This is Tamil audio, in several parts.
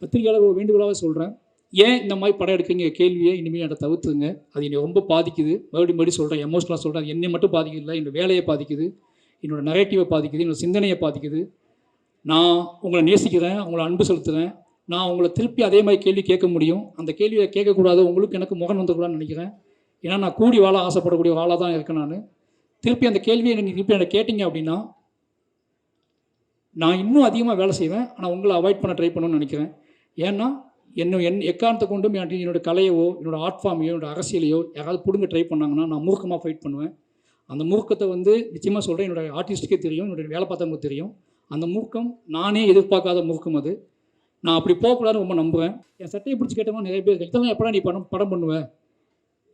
பத்திரிகையாளர் ஒரு வேண்டுகோளாக சொல்கிறேன். ஏன் இந்த மாதிரி படம் எடுக்கிறீங்க கேள்வியை இனிமேல் என்னை தவிர்த்துங்க. அது என்னை ரொம்ப பாதிக்குது. மறுபடியும் சொல்கிறேன், எமோஷனலாக சொல்கிறேன். அது என்னை மட்டும் பாதிக்கல, என்னோட வேலையை பாதிக்குது, என்னோடய நரேட்டிவை பாதிக்குது, என்னோடய சிந்தனையை பாதிக்குது. நான் உங்களை நேசிக்கிறேன், உங்களை அன்பு செலுத்துகிறேன். நான் உங்களை திருப்பி அதே மாதிரி கேள்வி கேட்க முடியும். அந்த கேள்வியை கேட்கக்கூடாது, உங்களுக்கு எனக்கு முகம் வந்துக்கூடாதுன்னு நினைக்கிறேன். ஏன்னா நான் கூடி வாழ ஆசைப்படக்கூடிய வாழாக தான் இருக்கேன். நான் திருப்பி அந்த கேள்வியை நீங்கள் திருப்பி என்னை கேட்டிங்க அப்படின்னா நான் இன்னும் அதிகமாக வேலை செய்வேன். ஆனால் உங்களை அவாய்ட் பண்ண ட்ரை பண்ணணும்னு நினைக்கிறேன். ஏன்னா எக்காரணத்தை கொண்டும் என்னோடய கலையவோ, என்னோடய ஆர்ட் ஃபார்மையோ, என்னோடய அரசியலையோ யாராவது பிடுங்க ட்ரை பண்ணாங்கன்னா நான் மூர்க்கமாக ஃபைட் பண்ணுவேன். அந்த மூர்க்கத்தை நிச்சயமாக சொல்கிறேன், என்னோடய ஆர்டிஸ்ட்டுக்கே தெரியும், என்னோடய வேலை பார்த்தவங்களுக்கு தெரியும். அந்த மூர்க்கம் நானே எதிர்பார்க்காத மூர்க்கம் அது. நான் அப்படி போகக்கூடாதுன்னு ரொம்ப நம்புவேன். என் சட்டையை பிடிச்சி கேட்டவங்க நிறைய பேர் இதெல்லாம் எப்படா நீ படம் பண்ணுவேன்,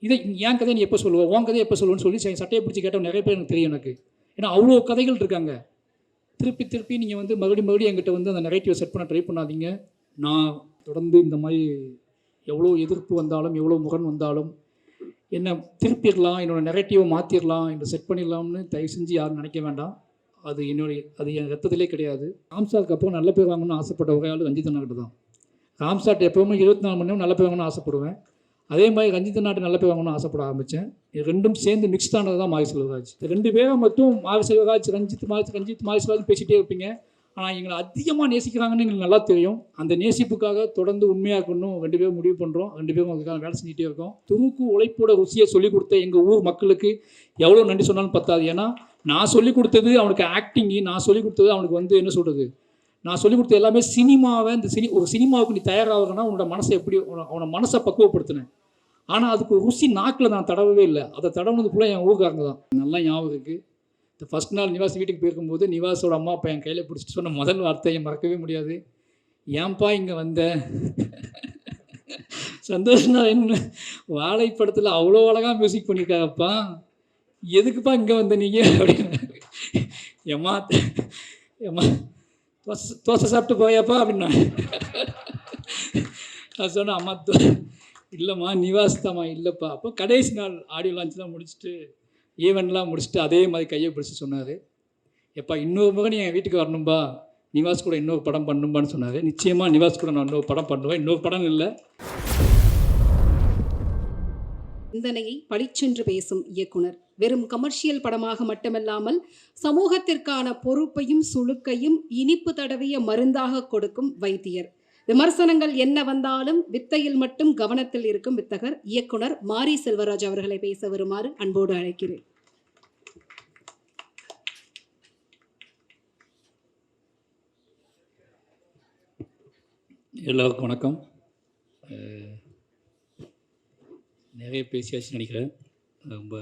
இதை என் கதையை நீ எப்போ சொல்லுவேன், உன் கதையை எப்போ சொல்லுவேன்னு சொல்லி என் சட்டையை பிடிச்சி கேட்டவங்க நிறைய பேர் எனக்கு தெரியும். எனக்கு ஏன்னா அவ்வளோ கதைகள் இருக்காங்க. திருப்பி நீங்கள் மறுபடியும் என்கிட்ட அந்த நெகட்டிவை செட் பண்ண ட்ரை பண்ணாதீங்க. நான் தொடர்ந்து இந்த மாதிரி எவ்வளோ எதிர்ப்பு வந்தாலும், எவ்வளோ முரண் வந்தாலும் என்னை திருப்பிடலாம், என்னோடய நெகட்டிவை மாற்றிடலாம், என்னை செட் பண்ணிடலாம்னு தயவு செஞ்சு யாரும் நினைக்க வேண்டாம். அது என் ரத்தத்திலே கிடையாது. ராம்சாருக்கு அப்புறம் நல்ல பேர் வாங்கணும்னு ஆசைப்பட்ட ஒரே ஆள் ரஞ்சித் அண்ணாக்கிட்ட தான். ராம்சார்ட்ட எப்போவுமே 24 மணி நேரம் நல்ல பேர் வாங்கணும்னு ஆசைப்படுவேன். அதே மாதிரி ரஞ்சித் அண்ணாட்ட நல்ல பேர் வாங்கணும்னு ஆசைப்பட ஆரம்பித்தேன். ரெண்டும் சேர்ந்து மிக்ஸ் ஆனது தான் மாரி செல்வராஜ். 2 பேரும் மட்டும் மாரி செல்வராஜ், ரஞ்சித் மாரி செல்வராஜ் பேசிகிட்டே இருப்பீங்க. ஆனால் எங்களை அதிகமாக நேசிக்கிறாங்கன்னு எங்களுக்கு நல்லா தெரியும். அந்த நேசிப்புக்காக தொடர்ந்து உண்மையாக இருக்கணும் 2 பேரும் முடிவு பண்ணுறோம். 2 பேரும் அதுக்காக வேலை செஞ்சுட்டே இருக்கோம். துணுக்கு உழைப்போட ருசியை சொல்லிக் கொடுத்த எங்கள் ஊர் மக்களுக்கு எவ்வளோ நன்றி சொன்னாலும் பத்தாது. ஏன்னா நான் சொல்லிக் கொடுத்தது அவனுக்கு ஆக்டிங்கு, நான் சொல்லிக் கொடுத்தது அவனுக்கு என்ன சொல்கிறது, நான் சொல்லிக் கொடுத்தது எல்லாமே சினிமாவை ஒரு சினிமாவுக்கு நீ தயாராகனா உன்னோட மனசை எப்படி அவனை மனசை பக்குவப்படுத்தினேன். ஆனால் அதுக்கு ருசி நாக்கில் நான் தடவவே இல்லை. அதை தடவுனது ஃபுல்லாக என் ஊருக்காரங்க தான். நல்லா ஞாபகம் இருக்குது. இந்த ஃபஸ்ட் நாள் நிவாஸ் வீட்டுக்கு போயிருக்கும்போது நிவாஸோட அம்மா அப்பா என் கையில் பிடிச்சிட்டு சொன்ன முதல் வார்த்தையை மறக்கவே முடியாது. ஏன்பா இங்கே வந்த சந்தோஷம் என்ன வாழைப்படத்தில் அவ்வளோ அழகாக மியூசிக் பண்ணியிருக்காங்கப்பா, எதுக்குப்பா இங்கே வந்த நீங்கள் அப்படின்னு. ஏம்மா தோசை சாப்பிட்டு போயாப்பா அப்படின்னா நான் சொன்னேன், அம்மா இல்லைம்மா நிவாஸ் தாம்மா. இல்லைப்பா. அப்போ கடைசி நாள் ஆடியோ லான்ச்லாம் முடிச்சுட்டு ஈவெண்ட்லாம் முடிச்சுட்டு அதே மாதிரி கையை பிடிச்சி சொன்னார், எப்பா இன்னொரு முறை நீ என் வீட்டுக்கு வரணும்பா, நிவாஸ் கூட இன்னொரு படம் பண்ணும்பான்னு சொன்னார். நிச்சயமாக நிவாஸ் கூட நான் இன்னொரு படம் பண்ணுவேன். இன்னொரு படம் இல்லை. சிந்தனையை பளிச்சென்று பேசும் இயக்குனர். வெறும் கமர்ஷியல் படமாக மட்டுமல்லாமல் சமூகத்திற்கான பொறுப்பையும் சுளுக்கையும் இனிப்பு தடவிய மருந்தாக கொடுக்கும் வைத்தியர். விமர்சனங்கள் என்ன வந்தாலும் வித்தையில் மட்டும் கவனத்தில் இருக்கும் வித்தகர் இயக்குனர் மாரி செல்வராஜ் அவர்களை பேச வருமாறு அன்போடு அழைக்கிறேன். எல்லாருக்கும் வணக்கம். நிறைய பேசியாச்சு நினைக்கிறேன். ரொம்ப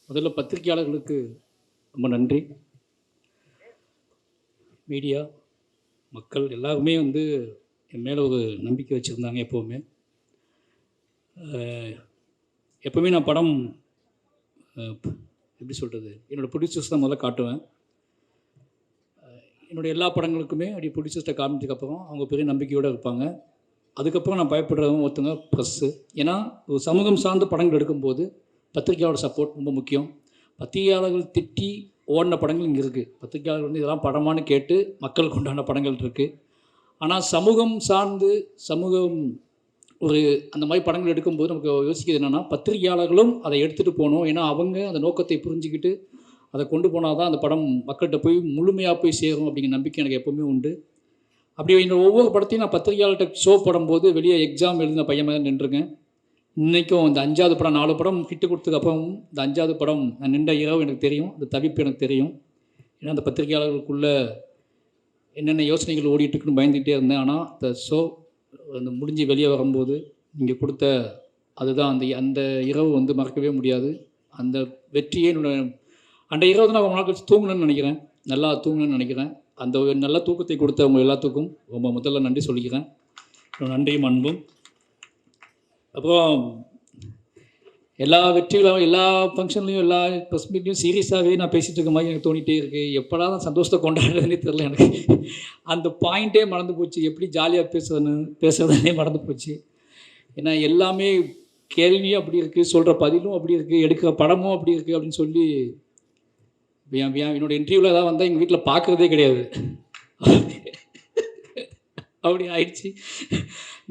முதல்ல பத்திரிகையாளர்களுக்கு ரொம்ப நன்றி. மீடியா மக்கள் எல்லாருமே என் மேலே ஒரு நம்பிக்கை வச்சுருந்தாங்க. எப்போவுமே நான் படம் எப்படி சொல்கிறது, என்னோடய ப்ரொடியூசர்ஸ் தான் முதல்ல காட்டுவேன். என்னோடய எல்லா படங்களுக்குமே அப்படி ப்ரொடியூசர்ஸ்ட்டை காமிச்சதுக்கப்புறம் அவங்க பெரிய நம்பிக்கையோடு இருப்பாங்க. அதுக்கப்புறம் நான் பயப்படுறவங்க ஒருத்தங்க ப்ரெஸ்ஸு. ஏன்னா ஒரு சமூகம் சார்ந்த படங்கள் எடுக்கும்போது பத்திரிகையாளர் சப்போர்ட் ரொம்ப முக்கியம். பத்திரிகையாளர்கள் திட்டி ஓடின படங்கள் இங்கே இருக்குது. பத்திரிகையாளர்கள் இதெல்லாம் படமானு கேட்டு மக்களுக்கு உண்டான படங்கள் இருக்குது. ஆனால் சமூகம் சார்ந்து அந்த மாதிரி படங்கள் எடுக்கும்போது நமக்கு யோசிக்கிறது என்னென்னா, பத்திரிகையாளர்களும் அதை எடுத்துகிட்டு போகணும். ஏன்னா அவங்க அந்த நோக்கத்தை புரிஞ்சுக்கிட்டு அதை கொண்டு போனால் தான் அந்த படம் மக்கள்கிட்ட போய் முழுமையாக போய் சேரும் அப்படிங்கிற நம்பிக்கை எனக்கு எப்போவுமே உண்டு. அப்படி என்னோடய ஒவ்வொரு படத்தையும் நான் பத்திரிகையாளர்கிட்ட ஷோ போடும்போது வெளியே எக்ஸாம் எழுதின பையன் மாதிரி நின்றுருக்கேன். இன்றைக்கும் இந்த 5வது படம் 4 படம் ஹிட்டு கொடுத்ததுக்கப்புறம் இந்த 5வது படம் நான் நின்ற இரவு எனக்கு தெரியும், இந்த தவிப்பு எனக்கு தெரியும். ஏன்னா அந்த பத்திரிகையாளர்களுக்குள்ளே என்னென்ன யோசனைகள் ஓடிட்டுருக்குன்னு பயந்துகிட்டே இருந்தேன். ஆனால் இந்த ஷோ முடிஞ்சு வெளியே வரும்போது நீங்கள் கொடுத்த அதுதான் அந்த இரவு மறக்கவே முடியாது. அந்த வெற்றியே அந்த இரவு தான் நான் ரொம்ப நாள் கழிச்சு தூங்கணும்னு நினைக்கிறேன், நல்லா தூங்கணும்னு நினைக்கிறேன். அந்த நல்ல தூக்கத்தை கொடுத்தவங்க எல்லாத்துக்கும் ரொம்ப முதல்ல நன்றி சொல்லிக்கிறேன். நன்றியும் அன்பும். அப்புறம் எல்லா வெற்றிகளும் எல்லா ஃபங்க்ஷன்லையும் எல்லா ப்ரெஸ் மீட்லையும் சீரியஸாகவே நான் பேசிகிட்டு இருக்க மாதிரி எனக்கு தோணிகிட்டே இருக்குது. எப்படா தான் சந்தோஷத்தை கொண்டாடுறதுனே தெரில எனக்கு. அந்த பாயிண்ட்டே மறந்து போச்சு. எப்படி ஜாலியாக பேசுறதுனே மறந்து போச்சு. ஏன்னா எல்லாமே கேள்வியும் அப்படி இருக்குது, சொல்கிற பதிலும் அப்படி இருக்குது, எடுக்கிற படமும் அப்படி இருக்குது அப்படின்னு சொல்லி என்னோட இன்டர்வியூவில் ஏதாவது வந்தால் எங்கள் வீட்டில் பார்க்குறதே கிடையாது. அப்படி ஆயிடுச்சு.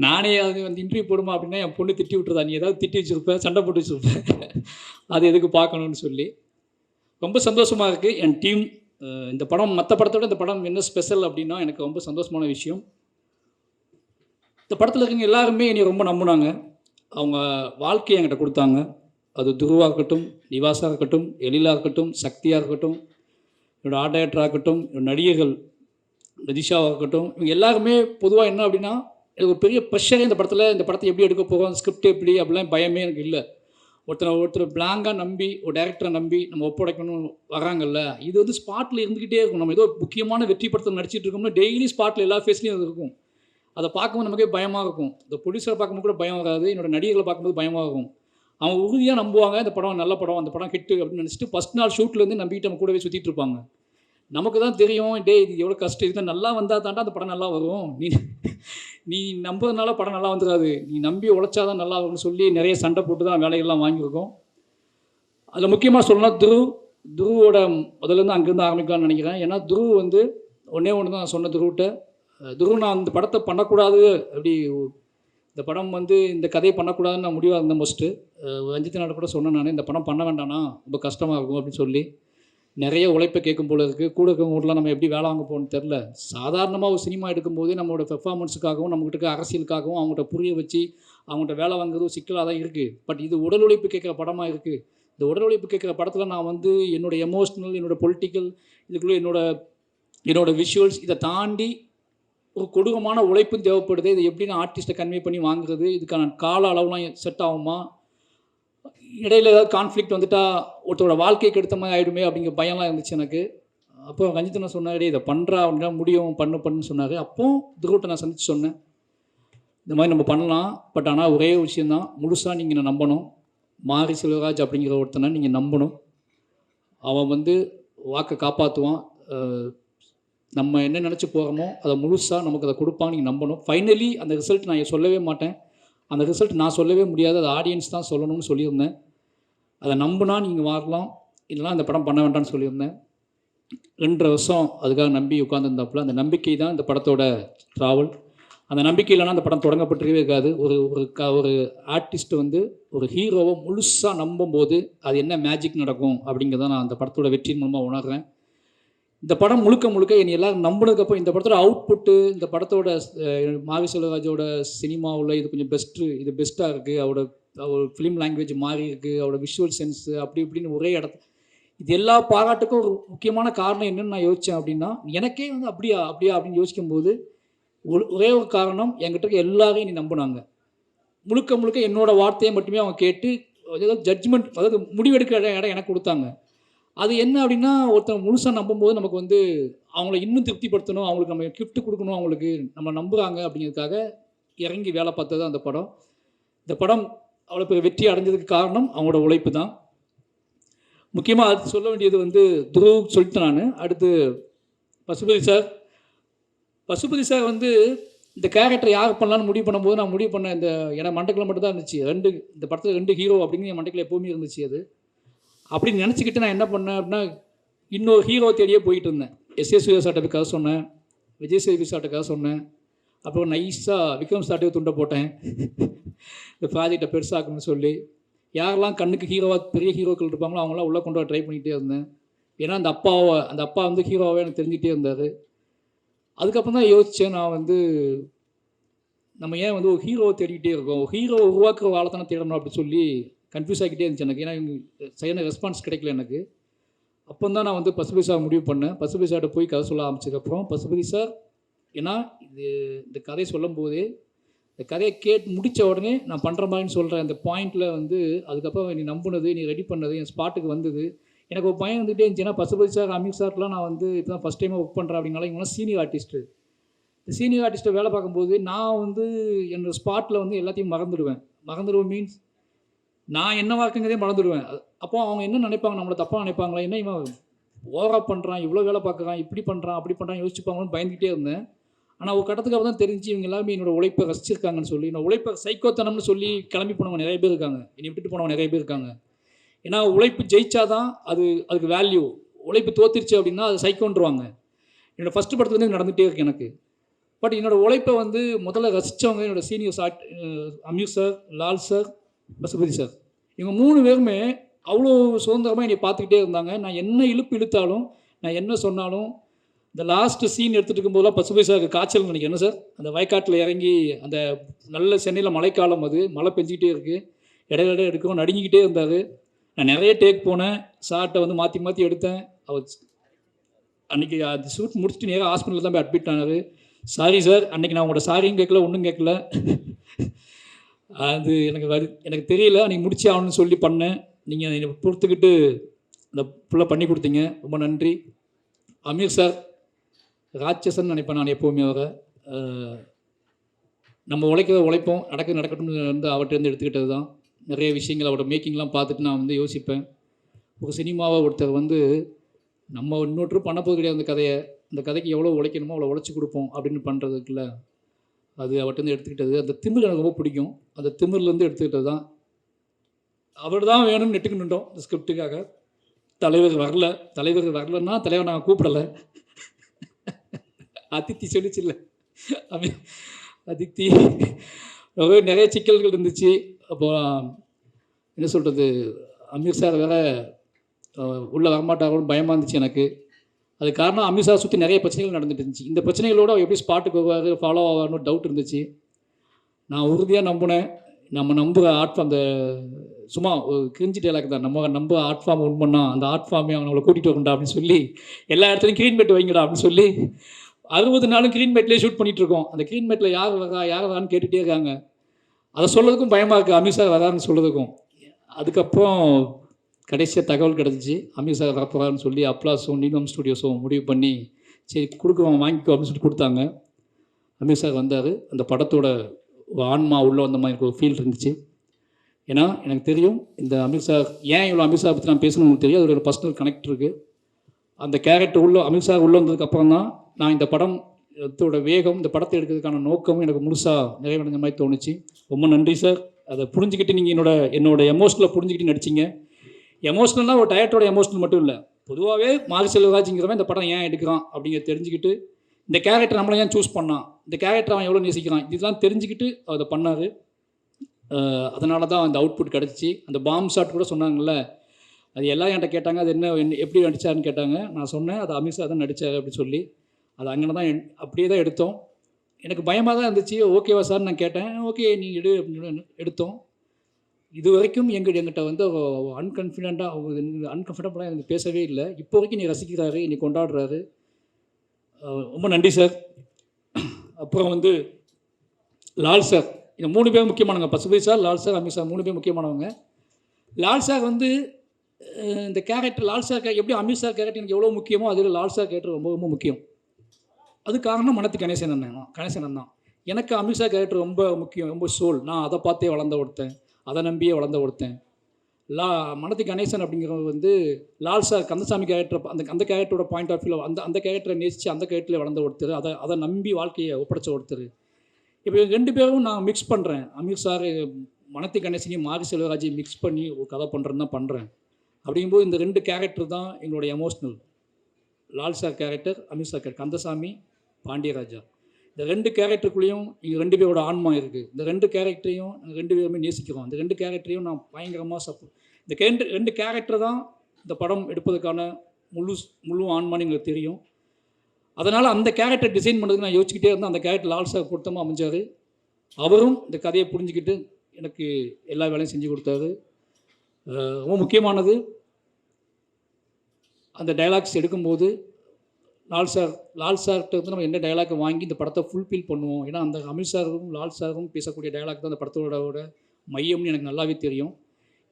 நானே அது வந்து இன்டர்வியூ போடுமா அப்படின்னா என் பொண்ணு திட்டி விட்டுருதா, நீ ஏதாவது திட்டி வச்சுருப்பேன், சண்டை போட்டு வச்சுருப்பேன், அது எதுக்கு பார்க்கணுன்னு சொல்லி. ரொம்ப சந்தோஷமாக இருக்குது. என் டீம் இந்த படம் மற்ற படத்தோட இந்த படம் என்ன ஸ்பெஷல் அப்படின்னா எனக்கு ரொம்ப சந்தோஷமான விஷயம். இந்த படத்தில் இருக்கவங்க எல்லாருமே என்னை ரொம்ப நம்பினாங்க. அவங்க வாழ்க்கையை என்கிட்ட கொடுத்தாங்க. அது துருவா இருக்கட்டும், நிவாஸாக இருக்கட்டும், எழிலா இருக்கட்டும், சக்தியாக இருக்கட்டும், என்னோடய ஆர்ட் டைரக்டராக இருக்கட்டும், என்னோட நடிகர்கள் ரஜிஷாவாக இருக்கட்டும், இவங்க எல்லாருமே பொதுவாக என்ன அப்படின்னா எனக்கு ஒரு பெரிய ப்ரெஷரே இந்த படத்தை எப்படி எடுக்க போகிறோம், ஸ்கிரிப்ட் எப்படி அப்படிலாம் பயமே எனக்கு இல்லை. ஒருத்தர் பிளாங்காக நம்பி ஒரு டைரக்டரை நம்பி நம்ம ஒப்படைக்கணும் வராங்கல்ல, இது வந்து ஸ்பாட்டில் இருந்துக்கிட்டே இருக்கும். நம்ம ஏதோ முக்கியமான வெற்றி படத்தில் நடிச்சிட்டு இருக்கோம்னா டெய்லி ஸ்பாட்டில் எல்லா ஃபேஸ்லேயும் அது இருக்கும். அதை பார்க்கும்போது நமக்கே பயமாக இருக்கும். இந்த ப்ரொடியூசரை பார்க்கும்போது கூட பயம் வராது, என்னோட நடிகர்களை பார்க்கும்போது பயமாக இருக்கும். அவங்க உறுதியாக நம்புவாங்க இந்த படம் நல்ல படம், அந்த படம் ஹிட்டு அப்படின்னு நினச்சிட்டு ஃபஸ்ட் நாள் ஷூட்லேருந்து நம்பிட்டு நம்ம கூடவே சுற்றிட்டு இருப்பாங்க. நமக்கு தான் தெரியும், டே இது எவ்வளோ கஷ்டம், இது நல்லா வந்தால் தாண்டா அந்த படம் நல்லா வரும், நீ நம்புறதுனால படம் நல்லா வந்துடாது, நீ நம்பி உழைச்சாதான் நல்லா வரும்னு சொல்லி நிறைய சண்டை போட்டு தான் வேலைகள்லாம் வாங்கியிருக்கோம். அதில் முக்கியமாக சொல்லணும்னா துருவோட முதல்லேருந்து அங்கேருந்து ஆரம்பிக்கலாம்னு நினைக்கிறேன். ஏன்னா துரு வந்து ஒன்றே தான் நான் சொன்ன துருவிட்ட, நான் இந்த படத்தை பண்ணக்கூடாது, அப்படி இந்த படம் வந்து இந்த கதையை பண்ணக்கூடாதுன்னு நான் முடிவாக இருந்தேன். மோஸ்ட்டு ரஞ்சித் நாடு கூட சொன்னேன், நான் இந்த படம் பண்ண வேண்டாம்னா ரொம்ப கஷ்டமாக இருக்கும் அப்படின்னு சொல்லி. நிறைய உழைப்பை கேட்கும் போல இருக்குது. கூட இருக்கவங்கலாம் நம்ம எப்படி வேலை வாங்க போகணும்னு தெரில. சாதாரணமாக ஒரு சினிமா எடுக்கும்போதே நம்மளோட பெர்ஃபார்மன்ஸுக்காகவும் நம்மகிட்ட இருக்க அரசியலுக்காகவும் அவங்கள்ட்ட புரிய வச்சு அவங்கள்ட்ட வேலை வாங்குறது ஒரு சிக்கலாக தான் இருக்குது. பட் இது உடல் உழைப்பு கேட்குற படமாக இருக்குது. இந்த உடல் உழைப்பு கேட்குற படத்தில் நான் வந்து என்னோடய எமோஷ்னல், என்னோடய பொலிட்டிக்கல், இதுக்குள்ளே என்னோட விஷுவல்ஸ், இதை தாண்டி ஒரு கொடூரமான உழைப்பும் தேவைப்படுது. இதை எப்படி நான் ஆர்டிஸ்ட்டை கன்வே பண்ணி வாங்குறது, இதுக்கான கால அளவுலாம் செட் ஆகுமா, இடையில் ஏதாவது கான்ஃப்ளிக்ட் வந்துட்டால் ஒருத்தரோட வாழ்க்கைக்கு எடுத்த மாதிரி ஆகிடுமே அப்படிங்கிற பயம்லாம் இருந்துச்சு எனக்கு. அப்போ ரஞ்சித் நான் சொன்னார், இதை பண்ணுறா அப்படின்னா முடியும், பண்ணுன்னு சொன்னார். அப்போ துருவட்டை நான் சந்தித்து சொன்னேன், இந்த மாதிரி நம்ம பண்ணலாம், பட் ஆனால் ஒரே விஷயந்தான், முழுசாக நீங்கள் என்னை நம்பணும். மாரி செல்வராஜ் அப்படிங்கிற ஒருத்தனை நீங்கள் நம்பணும். அவன் வந்து வாக்கை காப்பாற்றுவான். நம்ம என்ன நினச்சி போகிறோமோ அதை முழுசாக நமக்கு அதை கொடுப்பான்னு நீங்கள் நம்பணும். ஃபைனலி அந்த ரிசல்ட் நான் சொல்லவே மாட்டேன், அந்த ரிசல்ட் நான் சொல்லவே முடியாது, அது ஆடியன்ஸ் தான் சொல்லணும்னு சொல்லியிருந்தேன். அதை நம்பினா நீங்கள் வரலாம், இல்லைனா அந்த படம் பண்ண வேண்டாம்னு சொல்லியிருந்தேன். 2 வருஷம் அதுக்காக நம்பி உட்காந்துருந்தாப்புல. அந்த நம்பிக்கை தான் இந்த படத்தோட ட்ராவல். அந்த நம்பிக்கை இல்லைனா அந்த படம் தொடங்கப்பட்டிருக்கவே இருக்காது. ஒரு ஆர்டிஸ்ட் வந்து ஒரு ஹீரோவை முழுசாக நம்பும்போது அது என்ன மேஜிக் நடக்கும் அப்படிங்கிறத நான் அந்த படத்தோட வெற்றியின் மூலமாக உணர்கிறேன். இந்த படம் முழுக்க என்னை எல்லோரும் நம்பினதுக்கப்புறம் இந்த படத்தோட அவுட்புட்டு, இந்த படத்தோட மாரி செல்வராஜோட சினிமாவில் இது கொஞ்சம் பெஸ்ட்டாக இருக்குது, அவரோட ஃபிலிம் லாங்குவேஜ் மாறி இருக்குது, அவரோட விஷுவல் சென்ஸு அப்படி இப்படின்னு ஒரே இது எல்லா பாராட்டுக்கும் ஒரு முக்கியமான காரணம் என்னென்னு நான் யோசித்தேன் அப்படின்னா, எனக்கே வந்து அப்படியா அப்படின்னு யோசிக்கும்போது ஒரே ஒரு காரணம், என்கிட்ட இருக்க எல்லாரையும் நீ நம்பினாங்க. முழுக்க என்னோடய வார்த்தையை மட்டுமே அவங்க கேட்டு ஏதாவது ஜட்ஜ்மெண்ட், அதாவது முடிவெடுக்கிற இடம் எனக்கு கொடுத்தாங்க. அது என்ன அப்படின்னா, ஒருத்தர் முழுசாக நம்பும்போது நமக்கு வந்து அவங்கள இன்னும் திருப்திப்படுத்தணும், அவங்களுக்கு நம்ம கிஃப்ட் கொடுக்கணும், அவங்களுக்கு நம்ம நம்புகிறாங்க அப்படிங்கிறதுக்காக இறங்கி வேலை பார்த்தது அந்த படம். இந்த படம் அவ்வளோ பெரிய வெற்றி அடைஞ்சதுக்கு காரணம் அவங்களோட உழைப்பு தான். முக்கியமாக அது சொல்ல வேண்டியது வந்து துருவ் சொல்லிட்டேன் நான். அடுத்து பசுபதி சார் வந்து இந்த கேரக்டர் யார் பண்ணலான்னு முடிவு பண்ணும்போது நான் முடிவு பண்ண இந்த எனக்கு மண்டக்கில் மட்டும் தான் இருந்துச்சு. இந்த படத்தில் 2 ஹீரோ அப்படிங்கிற என் மண்டக்கில் எப்போவுமே இருந்துச்சு. அது அப்படின்னு நினச்சிக்கிட்டு நான் என்ன பண்ணேன் அப்படின்னா, இன்னொரு ஹீரோ தேடியே போயிட்டு இருந்தேன். எஸ் சூர்யா சார்ட்ட கதை சொன்னேன், விஜய் சேதுபதி சார்ட்ட கதை சொன்னேன், அப்புறம் நைஸாக விக்ரம் சார்ட்டே துண்டை போட்டேன் இந்த ப்ராஜெக்டை பெருசாக்கணும்னு சொல்லி. யாரெல்லாம் கண்ணுக்கு பெரிய ஹீரோக்கள் இருப்பாங்களோ அவங்களாம் உள்ளே கொண்டு வர ட்ரை பண்ணிகிட்டே இருந்தேன். ஏன்னா அந்த அப்பா வந்து ஹீரோவாகவே எனக்கு தெரிஞ்சிகிட்டே இருந்தார். அதுக்கப்புறம் தான் யோசித்தேன், நான் வந்து நம்ம ஏன் வந்து ஒரு ஹீரோவை தேடிக்கிட்டே இருக்கோம், ஹீரோவை உருவாக்குற வாழை தானே தேடணும் அப்படின்னு சொல்லி கன்ஃபியூஸ் ஆகிக்கிட்டே இருந்துச்சு எனக்கு. ஏன்னா சரியான ரெஸ்பான்ஸ் கிடைக்கல எனக்கு. அப்போ தான் நான் வந்து பசுபதி சார் முடிவு பண்ணேன். பசுபதி சார்கிட்ட போய் கதை சொல்ல ஆரம்பிச்சதுக்கப்புறம் பசுபதி சார், ஏன்னா இந்த கதையை சொல்லும் போதே இந்த கதையை முடித்த உடனே நான் பண்ணுற மாதிரின்னு சொல்கிறேன் அந்த பாயிண்டில் வந்து, அதுக்கப்புறம் நீ நம்பினது, நீ ரெடி பண்ணது என் ஸ்பாட்டுக்கு வந்தது. எனக்கு ஒரு பயம் வந்துகிட்டே இருந்துச்சு. ஏன்னா பசுபதி சார், அமீர் சார்லாம் நான் வந்து இப்போ தான் ஃபஸ்ட் டைமாக ஒர்க் பண்ணுறேன் அப்படின்னால இவங்களாம் சீனியர் ஆர்டிஸ்ட்டு. இந்த சீனியர் ஆர்டிஸ்ட்டை வேலை பார்க்கும்போது நான் வந்து என்னோடய ஸ்பாட்டில் வந்து எல்லாத்தையும் மறந்துடுவேன் மீன்ஸ் நான் என்ன வாக்குங்கிறதே மறந்துடுவேன். அப்போ அவங்க என்ன நினைப்பாங்க, நம்மளை தப்பாக நினைப்பாங்களா, என்ன இவன் ஓவராக பண்ணுறான், இவ்வளோ வேலை பார்க்குறான், இப்படி பண்ணுறான் அப்படி பண்ணுறான் யோசிச்சுப்பாங்கன்னு பயந்துக்கிட்டே இருந்தேன். ஆனால் ஒரு கட்டத்துக்கு அப்புறம் தான் தெரிஞ்சு இவங்க எல்லாமே என்னோடய உழைப்பை ரசிச்சிருக்காங்கன்னு சொல்லி, என்னோட உழைப்பை சைக்கோத்தனம்னு சொல்லி கிளம்பி போனவங்க நிறைய பேர் இருக்காங்க, என்னை விட்டுட்டு போனவங்க நிறைய பேர் இருக்காங்க. ஏன்னா உழைப்பு ஜெயிச்சாதான் அதுக்கு வேல்யூ. உழைப்பு தோத்துருச்சு அப்படின்னா அது சைக்கோன்றுவாங்க. என்னோடய ஃபஸ்ட்டு படத்துலேருந்து நடந்துகிட்டே இருக்குது எனக்கு. பட் என்னோடய உழைப்பை வந்து முதல்ல ரசித்தவங்க என்னோடய seniors Ameer sir, Lal sir, Pasupathi sir. இவங்க 3 பேருமே அவ்வளோ சுதந்திரமாக என்னை பார்த்துக்கிட்டே இருந்தாங்க. நான் என்ன இழுத்தாலும், நான் என்ன சொன்னாலும், இந்த லாஸ்ட்டு சீன் எடுத்துகிட்டு இருக்கும்போதெல்லாம் பசுபதி சாருக்கு காய்ச்சல் நினைக்கிறேன். என்ன சார், அந்த வயக்காட்டில் இறங்கி அந்த நல்ல சென்னையில் மழைக்காலம், அது மழை பெஞ்சிக்கிட்டே இருக்குது, இடையில எடுக்கிறோம், நடுங்கிக்கிட்டே இருந்தார். நான் நிறைய டேக் போனேன், சார்ட்டை வந்து மாற்றி மாற்றி எடுத்தேன். அவர் அன்றைக்கி அது ஷூட் முடிச்சுட்டு நேராக ஹாஸ்பிட்டலில் தான் போய் அட்மிட் ஆனார். சாரி சார், அன்றைக்கி நான் உங்களோட சாரியும் கேட்கல, ஒன்றும் கேட்கல. அது எனக்கு தெரியல, அன்றைக்கி முடிச்சு ஆகணும்னு சொல்லி பண்ணேன். நீங்கள் என்னை பொறுத்துக்கிட்டு இந்த ஃபுல்லாக பண்ணி கொடுத்தீங்க, ரொம்ப நன்றி. அமீர் சார் ராட்சசன் நினைப்பேன் நான் எப்போவுமே. அவரை நம்ம உழைப்போம், நடக்கட்டும்னு வந்து அவர்கிட்ட எடுத்துக்கிட்டது தான். நிறைய விஷயங்கள் அவரோட மேக்கிங்லாம் பார்த்துட்டு நான் வந்து யோசிப்பேன். ஒரு சினிமாவை ஒருத்தர் வந்து நம்ம இன்னொருத்தரும் பண்ண போது கிடையாது. அந்த கதைக்கு எவ்வளோ உழைக்கணுமோ அவ்வளோ உழைச்சி கொடுப்போம் அப்படின்னு பண்ணுறதுக்குள்ள அது அவர்கிட்ட எடுத்துக்கிட்டது. அந்த திமிர் எனக்கு ரொம்ப பிடிக்கும். அந்த திமிர்லேருந்து எடுத்துக்கிட்டது தான். அவர் தான் வேணும்னு நெட்டுக்கு நின்றோம் இந்த ஸ்கிரிப்டுக்காக. தலைவர் வரலன்னா தலைவர் நாங்கள் கூப்பிடலை. அதித்தி சொல்லிச்சில்ல, அதித்தி நிறைய சிக்கல்கள் இருந்துச்சு. அப்போ என்ன சொல்கிறது, அமீர் சார் வேறு உள்ளே வரமாட்டாங்கன்னு பயமாக இருந்துச்சு எனக்கு. அது காரணம் அமீர் சார் சுற்றி நிறைய பிரச்சனைகள் நடந்துட்டு இருந்துச்சு. இந்த பிரச்சனைகளோடு அவர் எப்படி ஸ்பாட்டுக்கு வருவார், ஃபாலோ ஆவார்னு டவுட் இருந்துச்சு. நான் உறுதியாக நம்பினேன். நம்ம நம்புகிற ஆர்ட் ஃபார்ம், அந்த சும்மா ஒரு கிரிஞ்சி டைலாக் தான், நம்ம நம்ப ஆர்ட் ஃபார்ம் ஒன் பண்ணால் அந்த ஆர்ட் ஃபார்மே அவங்கள கூட்டிகிட்டு வரண்டா அப்படின்னு சொல்லி எல்லா இடத்துலையும் க்ரீன் மேட் வைங்கடா அப்படின்னு சொல்லி 60 நாளும் க்ரீன் மேட்லேயே ஷூட் பண்ணிகிட்ருக்கோம். அந்த க்ரீன் மேட்டில் யார் வரான்னு கேட்டுகிட்டே இருக்காங்க. அதை சொல்கிறதுக்கும் பயமாக இருக்குது, அமீர் சார் வரான்னு சொல்கிறதுக்கும். அதுக்கப்புறம் கடைசியாக தகவல் கிடச்சிச்சு, அமீர் சார் வரப்போறாருன்னு சொல்லி அப்ளாஸும் நீலம் ஸ்டுடியோஸும் முடிவு பண்ணி சரி கொடுக்குறோம் வாங்கிக்கோ அப்படின்னு சொல்லி கொடுத்தாங்க. அமீர் சார் வந்தார். அந்த படத்தோட ஆன்மா உள்ளே வந்த மாதிரி எனக்கு ஒரு ஃபீல் இருந்துச்சு. ஏன்னா எனக்கு தெரியும் இந்த அமீர் சார் ஏன் இவ்வளோ அமீர் சார் பற்றி நான் பேசணும்னு தெரியும். அது ஒரு பர்சனல் கனெக்ட் இருக்குது. அந்த கேரக்டர் அமீர் சார் உள்ளே வந்ததுக்கப்புறம் தான் நான் இந்த படத்தோட வேகம், இந்த படத்தை எடுக்கிறதுக்கான நோக்கமும் எனக்கு முழுசாக நிறைவடைஞ்ச மாதிரி தோணுச்சு. ரொம்ப நன்றி சார். அதை புரிஞ்சுக்கிட்டு நீங்கள் என்னோட எமோஷனலை புரிஞ்சுக்கிட்டு நடிச்சிங்க. எமோஷ்னல்னால் ஒரு டயட்டோட எமோஷனல் மட்டும் இல்லை, பொதுவாகவே மாரி செல்வராஜுங்கிறவன் இந்த படம் ஏன் எடுக்கிறான் அப்படிங்கிறத தெரிஞ்சுக்கிட்டு, இந்த கேரக்டர் நம்மளை ஏன் சூஸ் பண்ணான், இந்த கேரக்டர் அவன் எவ்வளோ நேசிக்கிறான், இதெல்லாம் தெரிஞ்சுக்கிட்டு அதை பண்ணார். அதனால தான் அந்த அவுட்புட் கிடச்சிச்சு. அந்த பாம் ஷாட் கூட சொன்னாங்கல்ல, அது எல்லாம் என்கிட்ட கேட்டாங்க, அது என்ன எப்படி நடித்தாருன்னு கேட்டாங்க. நான் சொன்னேன் அது அமீர் சார் தான் நடித்தார் அப்படின்னு சொல்லி. அது அங்கே தான் அப்படியே தான் எடுத்தோம். எனக்கு பயமாக தான் இருந்துச்சு. ஓகேவா சார் நான் கேட்டேன். ஓகே நீ எடு அப்படின்னு எடுத்தோம். இது வரைக்கும் எங்கிட்ட வந்து அன்கம்ஃபர்டபுளாக எனக்கு பேசவே இல்லை. இப்போ வரைக்கும் நீ ரசிக்கிறாரு, நீ கொண்டாடுறாரு. ரொம்ப நன்றி சார். அப்புறம் வந்து லால் சார், இந்த 3 பேர் முக்கியமானவங்க. Pasupathi sir, Lal sir, Ameer sir 3 பேர் முக்கியமானவங்க. லால் சார் வந்து இந்த கேரக்டர், லால் சார் எப்படி அமீர் சார் கேரக்டர் எனக்கு எவ்வளோ முக்கியமோ அதில் லால் சார் கேரக்டர் ரொம்ப ரொம்ப முக்கியம். அது காரணம் மனத்து கணேசன் தான். எனக்கு அமீர் சார் கேரக்டர் ரொம்ப முக்கியம், ரொம்ப சோல். நான் அதை பார்த்தே வளர்ந்த ஒருத்தன், அதை நம்பியே வளர்ந்த ஒருத்தன். மனத்து கணேசன் அப்படிங்கிறவங்க வந்து லால் சார் கந்தசாமி கேரக்டர், அந்த கேரக்டரோட பாயிண்ட் ஆஃப் வியூவில் அந்த கேரக்டரை நேசித்து அந்த கேரக்டரில் வளர்ந்த ஒருத்தர், அதை நம்பி வாழ்க்கையை ஒப்படைச்ச ஒருத்தர். இப்போ 2 பேரும் நான் மிக்ஸ் பண்ணுறேன். அமீர் சார் மனத்து கணேசனையும் மாரி செல்வராஜையும் மிக்ஸ் பண்ணி ஒரு கதை பண்ணுறேன்னு தான் பண்ணுறேன். அப்படிங்கும்போது இந்த 2 கேரக்டர் தான் எங்களுடைய emotional. Lal sir character, Ameer sir character, Kandasamy, Pandiyaraja. இந்த 2 கேரக்டருக்குள்ளேயும் இங்கே 2 பேரோட ஆன்மா இருக்குது. இந்த 2 கேரக்டரையும் 2 பேருமே நேசிக்கிறோம். இந்த 2 கேரக்டரையும் நான் பயங்கரமாக சப்போர்ட். இந்த 2 கேரக்டர் தான் இந்த படம் எடுப்பதற்கான முழு ஆன்மான்னு எங்களுக்கு தெரியும். அதனால் அந்த கேரக்டர் டிசைன் பண்ணுறதுக்கு நான் யோசிச்சுக்கிட்டே இருந்தேன். அந்த கேரக்டர் லால் சார் பொருத்தமாக அமைஞ்சார். அவரும் இந்த கதையை புரிஞ்சுக்கிட்டு எனக்கு எல்லா வேலையும் செஞ்சு கொடுத்தாரு. ரொம்ப முக்கியமானது, அந்த டைலாக்ஸ் எடுக்கும்போது லால் சார்கிட்ட வந்து நம்ம என்ன டைலாக்கை வாங்கி இந்த படத்தை ஃபுல்ஃபில் பண்ணுவோம். ஏன்னா அந்த அமீர் சாரும் லால் சாரும் பேசக்கூடிய டைலாக் தான் அந்த படத்தோட மையம்னு எனக்கு நல்லாவே தெரியும்.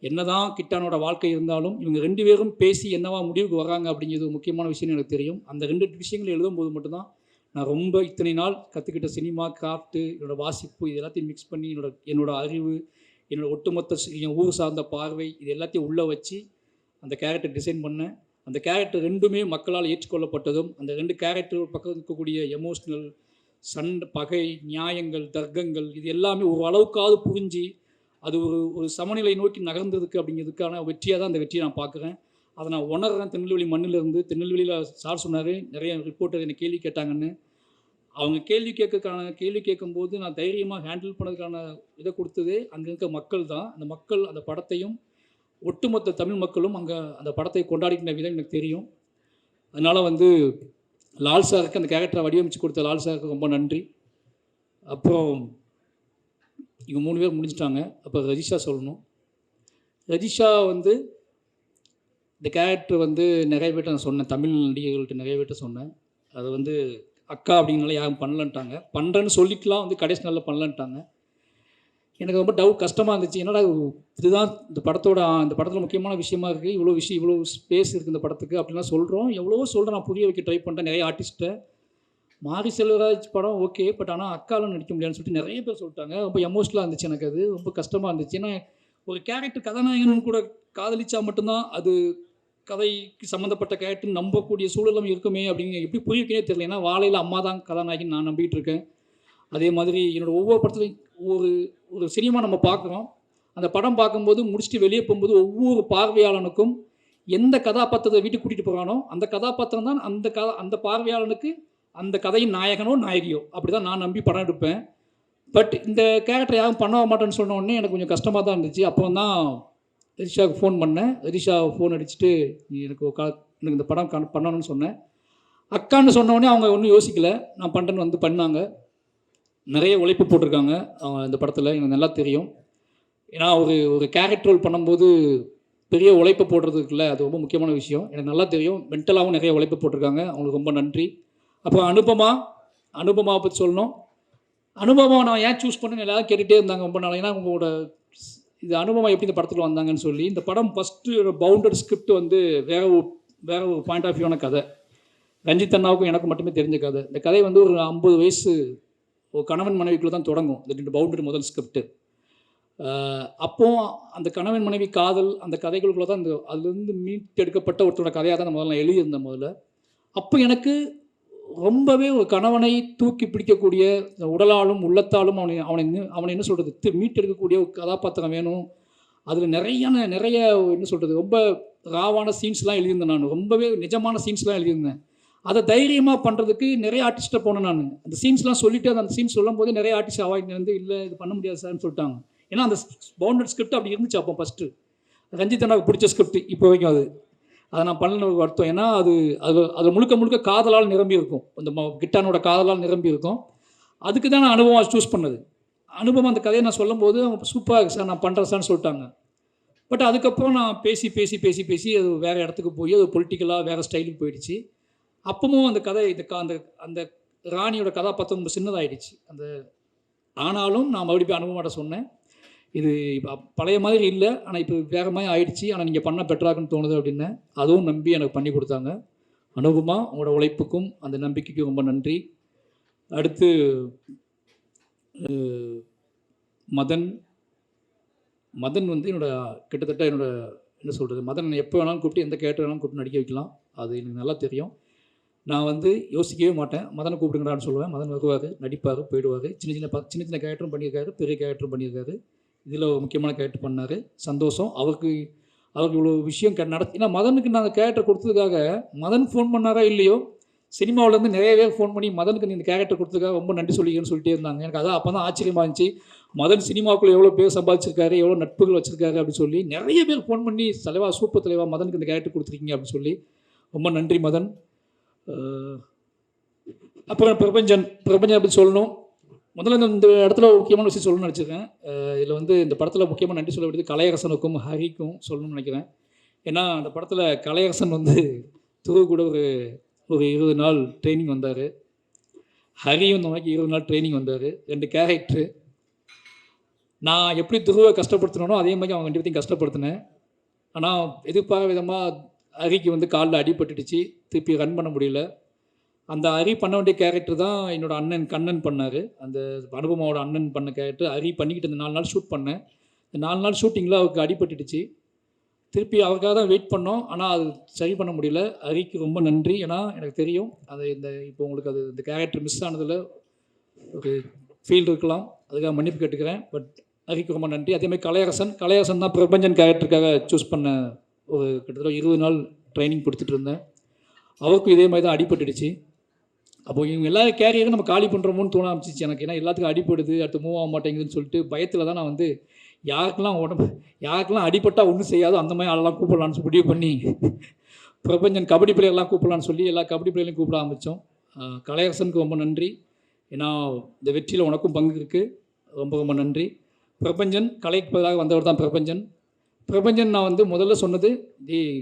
என்ன தான் கிட்டானோட வாழ்க்கை இருந்தாலும் இவங்க 2 பேரும் பேசி என்னவா முடிவுக்கு வராங்க அப்படிங்கிறது முக்கியமான விஷயம்னு எனக்கு தெரியும். அந்த 2 விஷயங்கள் எழுதும்போது மட்டும்தான் நான் ரொம்ப இத்தனை நாள் கற்றுக்கிட்ட சினிமா, கிராஃப்ட்டு, என்னோடய வாசிப்பு, இது எல்லாத்தையும் மிக்ஸ் பண்ணி என்னோடய அறிவு, என்னோடய ஒட்டுமொத்த என் ஊர் சார்ந்த பார்வை, இது எல்லாத்தையும் உள்ளே வச்சு அந்த கேரக்டர் டிசைன் பண்ணேன். அந்த கேரக்டர் 2மே மக்களால் ஏற்றுக்கொள்ளப்பட்டதும், அந்த 2 கேரக்டர் பக்கம் இருக்கக்கூடிய எமோஷ்னல் சண்டை, பகை, நியாயங்கள், தர்க்கங்கள், இது எல்லாமே ஒரு அளவுக்காவது புரிஞ்சு அது ஒரு சமநிலை நோக்கி நகர்ந்ததுக்கு அப்படிங்கிறதுக்கான வெற்றியாக தான் அந்த வெற்றியை நான் பார்க்குறேன். அதை நான் உணர்றேன். திருநெல்வேலி மண்ணிலிருந்து திருநெல்வேலியில் சார் சொன்னார் நிறைய ரிப்போர்ட்டர் என்னை கேள்வி கேட்டாங்கன்னு. அவங்க கேள்வி கேட்கும்போது நான் தைரியமாக ஹேண்டில் பண்ணதுக்கான இதை கொடுத்ததே அங்கே இருக்க மக்கள் தான். அந்த மக்கள் அந்த படத்தையும் ஒட்டுமொத்த தமிழ் மக்களும் அங்கே அந்த படத்தை கொண்டாடிக்கிற விதம் எனக்கு தெரியும். அதனால் வந்து லால் சாருக்கு அந்த கேரக்டரை வடிவமைச்சு கொடுத்த லால் சாருக்கு ரொம்ப நன்றி. அப்புறம் இவங்க 3 பேர் முடிஞ்சிட்டாங்க. அப்போ ரஜிஷா சொல்லணும். ரஜிஷா வந்து இந்த கேரக்டர் வந்து நிறைய பேர்ட்ட நான் சொன்னேன், தமிழ் நடிகர்கள்ட்ட நிறைய பேர்ட்ட சொன்னேன். அதை வந்து அக்கா அப்படின்னால யாரும் பண்ணலன்ட்டாங்க. பண்ணுறேன்னு சொல்லிக்கலாம் வந்து கடைசி நாளில் பண்ணலன்ட்டாங்க. எனக்கு ரொம்ப கஷ்டமாக இருந்துச்சு. என்னடா இதுதான் இந்த படத்தில் முக்கியமான விஷயமா இருக்குது, இவ்வளோ ஸ்பேஸ் இருக்குது இந்த படத்துக்கு அப்படின்லாம் சொல்கிறோம். எவ்வளவோ சொல்கிறேன், நான் புரிய வைக்க ட்ரை பண்ணுறேன் நிறைய ஆர்டிஸ்ட்டை. மாரி செல்வராஜ் படம் ஓகே, பட் ஆனால் அக்காலாம் நடிக்க முடியாதுன்னு சொல்லிட்டு நிறைய பேர் சொல்லிட்டாங்க. ரொம்ப எமோஷ்னலாக இருந்துச்சு எனக்கு. அது ரொம்ப கஷ்டமாக இருந்துச்சு. ஏன்னா ஒரு கேரக்டர் கதாநாயகன் கூட காதலிச்சா மட்டும்தான் அது கதைக்கு சம்மந்தப்பட்ட கேரக்டர் நம்பக்கூடிய சூழலும் இருக்குமே அப்படின்னு எப்படி புரிய வைக்கவே தெரியல. ஏன்னா வாழையில் அம்மா தான் கதாநாயகின்னு நான் நம்பிட்டு இருக்கேன். அதே மாதிரி என்னோடய ஒவ்வொரு படத்துலையும் ஒரு சினிமா நம்ம பார்க்குறோம். அந்த படம் பார்க்கும்போது முடிச்சுட்டு வெளியே போகும்போது ஒவ்வொரு பார்வையாளனுக்கும் எந்த கதாபாத்திரத்தை வீட்டுக்கு கூட்டிகிட்டு போகிறானோ அந்த கதாபாத்திரம் தான் அந்த பார்வையாளனுக்கு அந்த கதையின் நாயகனோ நாயகியோ அப்படி தான் நான் நம்பி படம் எடுப்பேன். பட் இந்த கேரக்டர் யாரும் பண்ண மாட்டேன்னு சொன்ன உடனே எனக்கு கொஞ்சம் கஷ்டமாக தான் இருந்துச்சு. அப்போ தான் ரிஷாவுக்கு ஃபோன் பண்ணேன். ரிஷா ஃபோன் அடிச்சுட்டு எனக்கு இந்த படம் பண்ணணும்னு சொன்னேன். அக்கான்னு சொன்ன உடனே அவங்க ஒன்றும் யோசிக்கலை, நான் பண்ணுறேன்னு வந்து பண்ணாங்க. நிறைய உழைப்பு போட்டிருக்காங்க அவங்க இந்த படத்தில், எனக்கு நல்லா தெரியும். ஏன்னா ஒரு கேரக்டர் ரோல் பண்ணும்போது பெரிய உழைப்பு போடுறதுக்குள்ள அது ரொம்ப முக்கியமான விஷயம். எனக்கு நல்லா தெரியும். மென்டலாகவும் நிறைய உழைப்பு போட்டிருக்காங்க. அவங்களுக்கு ரொம்ப நன்றி. அப்புறம் அனுபமாவை பற்றி சொல்லணும். அனுபமாவை நான் ஏன் சூஸ் பண்ணேன்னு எல்லாரும் கேட்டுகிட்டே இருந்தாங்க ரொம்ப நாள். ஏன்னா உங்களோட இது அனுபமா எப்படி இந்த படத்தில் வந்தாங்கன்னு சொல்லி. இந்த படம் ஃபஸ்ட்டு ஒரு பவுண்டட் ஸ்கிரிப்ட் வந்து வேற ஒரு பாயிண்ட் ஆஃப் வியூவான கதை. ரஞ்சித் அண்ணாவுக்கும் எனக்கும் மட்டுமே தெரிஞ்ச கதை. இந்த கதை வந்து ஒரு 50 வயசு ஒரு கணவன் மனைவிக்குள்ளே தான் தொடங்கும் இந்த பவுண்டட் முதல் ஸ்கிரிப்ட். அப்போது அந்த கணவன் மனைவி காதல் அந்த கதைகளுக்குள்ளே தான் அதுலேருந்து மீட்டெடுக்கப்பட்ட ஒருத்தரோட கதையாக தான் முதல்ல நான் எழுதியிருந்தேன் முதல்ல. அப்போ எனக்கு ரொம்பவே ஒரு கணவனை தூக்கி பிடிக்கக்கூடிய உடலாலும் உள்ளத்தாலும் அவனை என்ன சொல்கிறது மீட்டெடுக்கக்கூடிய ஒரு கதாபாத்திரம் வேணும். அதில் நிறைய என்ன சொல்கிறது ரொம்ப ராவான சீன்ஸ்லாம் எழுதியிருந்தேன். நான் ரொம்பவே நிஜமான சீன்ஸ்லாம் எழுதியிருந்தேன். அதை தைரியமாக பண்ணுறதுக்கு நிறைய ஆர்டிஸ்ட்டை போனேன். நான் அந்த சீன்ஸ்லாம் சொல்லிவிட்டு அந்த சீன்ஸ் சொல்லும் போது நிறைய ஆர்டிஸ்ட் அவாய்ட் வந்து இல்லை இது பண்ண முடியாது சார்னு சொல்லிட்டாங்க. ஏன்னா அந்த பவுண்டட் ஸ்கிரிப்ட் அப்படி இருந்துச்சு. அப்போ ஃபஸ்ட்டு ரஞ்சித் அண்ணாவுக்கு பிடிச்ச ஸ்கிரிப்ட் இப்போ வரைக்கும் அதை நான் பண்ணல ஒரு வருத்தம். ஏன்னா அது முழுக்க காதலால் நிரம்பி இருக்கும். அந்த கிட்டானோட காதலால் நிரம்பி இருக்கும். அதுக்கு தான் நான் அனுபவம் சூஸ் பண்ணது. அனுபவம் அந்த கதையை நான் சொல்லும்போது அவங்க சூப்பராக இருக்குது சார் நான் பண்ணுறேன் சார்னு சொல்லிட்டாங்க. பட் அதுக்கப்புறம் நான் பேசி அது வேறு இடத்துக்கு போய் அது பொலிட்டிக்கலாக வேறு ஸ்டைலுக்கு போயிடுச்சு. அப்பவும் அந்த கதை அந்த ராணியோட கதாபாத்திரம் ரொம்ப சின்னதாகிடுச்சு. ஆனாலும் நான் மறுபடியும் அனுபவமாட்ட சொன்னேன், இது பழைய மாதிரி இல்லை, ஆனால் இப்போ வேறு மாதிரி ஆயிடுச்சு, ஆனால் நீங்கள் பண்ணால் பெட்டராகுன்னு தோணுது அப்படின்னு. அதுவும் நம்பி எனக்கு பண்ணி கொடுத்தாங்க. அனுபவமா உங்களோட உழைப்புக்கும் அந்த நம்பிக்கைக்கும் ரொம்ப நன்றி. அடுத்து மதன் வந்து கிட்டத்தட்ட என்ன சொல்கிறது, மதன் எப்போ வேணாலும் கூப்பிட்டு எந்த கேரக்டர் வேணாலும் கூப்பிட்டு நடிக்க வைக்கலாம். அது எனக்கு நல்லா தெரியும். நான் வந்து யோசிக்கவே மாட்டேன், மதனை கூப்பிடுங்கடான்னு சொல்லுவேன். மதன் வருவார், நடிப்பார், போயிடுவார். சின்ன கேரக்டரும் பண்ணியிருக்காரு, பெரிய கேரக்டரும் பண்ணியிருக்காரு. இதில் ஒரு முக்கியமான கேரக்டர் பண்ணார். சந்தோஷம். அவருக்கு இவ்வளோ விஷயம் ஏன்னா மதனுக்கு நான் அந்த கேரக்டர் கொடுத்ததுக்காக மதன் ஃபோன் பண்ணாரா இல்லையோ, சினிமாவிலேருந்து நிறைய பேர் ஃபோன் பண்ணி மதனுக்கு நீ இந்த கேரக்டர் கொடுத்ததுக்காக ரொம்ப நன்றி சொல்லிக்கன்னு சொல்லிட்டே இருந்தாங்க. எனக்கு அதான் அப்போ தான் ஆச்சரியமாக இருந்துச்சு. மதன் சினிமாவுக்குள்ளே எவ்வளோ பேர் சம்பாதிச்சிருக்காரு, எவ்வளோ நட்புகள் வச்சுருக்காரு அப்படின்னு சொல்லி நிறைய பேர் ஃபோன் பண்ணி தலைவா சூப்பர் தலைவா மதனுக்கு இந்த கேரக்டர் கொடுத்துருக்கீங்க அப்படின்னு சொல்லி ரொம்ப நன்றி மதன். அப்புறம் பிரபஞ்சன் அப்படி சொல்லணும். முதல்ல இந்த இடத்துல முக்கியமான விஷயம் சொல்லணும்னு நினச்சிருக்கேன். இதில் வந்து இந்த படத்தில் முக்கியமாக நன்றி சொல்ல வேண்டியது கலையரசனுக்கும் ஹரிக்கும் சொல்லணும்னு நினைக்கிறேன். ஏன்னா அந்த படத்தில் கலையரசன் வந்து துருவ கூட ஒரு 20 நாள் ட்ரைனிங் வந்தார். ஹரியும் இந்த மாதிரி 20 நாள் ட்ரைனிங் வந்தார். 2 கேரக்டரு. நான் எப்படி துருவை கஷ்டப்படுத்தினோ அதே மாதிரி அவங்க 2 பேர்த்தையும் கஷ்டப்படுத்தினேன். ஆனால் எதிர்பார்த்த விதமாக ஹரிக்கு வந்து காலில் அடிபட்டுடுச்சு, திருப்பி ரன் பண்ண முடியல. அந்த ஹரி பண்ண வேண்டிய கேரக்டர் தான் என்னோடய அண்ணன் கண்ணன் பண்ணார். அந்த அனுபமாவோட அண்ணன் பண்ண கேரக்டர் ஹரி பண்ணிக்கிட்டு இந்த 4 நாள் ஷூட் பண்ணேன். இந்த 4 நாள் ஷூட்டிங்கில் அவருக்கு அடிபட்டுடுச்சு. திருப்பி அவருக்காக தான் வெயிட் பண்ணோம், ஆனால் அது சரி பண்ண முடியல. ஹரிக்கு ரொம்ப நன்றி. ஏன்னா எனக்கு தெரியும் இப்போ உங்களுக்கு இந்த கேரக்டர் மிஸ் ஆனதில் ஒரு ஃபீல் இருக்கலாம், அதுக்காக மன்னிப்பு கேட்டுக்கிறேன். பட் ஹரிக்கு ரொம்ப நன்றி. அதேமாதிரி கலையரசன் தான் பிரபஞ்சன் கேரக்டருக்காக சூஸ் பண்ண ஒரு கிட்டத்தட்ட 20 நாள் ட்ரைனிங் கொடுத்துட்டு இருந்தேன். அவருக்கும் இதே மாதிரி தான் அடிபட்டுடுச்சு. அப்போ இவங்க எல்லா கேரியரும் நம்ம காலி பண்ணுறோமோன்னு தோண ஆரம்பிச்சிச்சு எனக்கு. ஏன்னா எல்லாத்துக்கும் அடிபடுது, அடுத்து மூவ் ஆக மாட்டேங்குதுன்னு சொல்லிட்டு பயத்தில் தான் நான் வந்து யாருக்கெல்லாம் அடிபட்டால் ஒன்றும் செய்யாதோ அந்த மாதிரி ஆளெல்லாம் கூப்பிடலான்னு முடிவு பண்ணி பிரபஞ்சன் கபடி பிளேயர்லாம் கூப்பிடலான்னு சொல்லி எல்லா கபடி பிளேயரையும் கூப்பிட ஆரம்பித்தோம். கலையரசனுக்கு ரொம்ப நன்றி. ஏன்னா இந்த வெற்றியில் உனக்கும் பங்கு இருக்குது, ரொம்ப ரொம்ப நன்றி. பிரபஞ்சன் கலைக்கு பதிலாக வந்தவர் தான் பிரபஞ்சன் நான் வந்து முதல்ல சொன்னது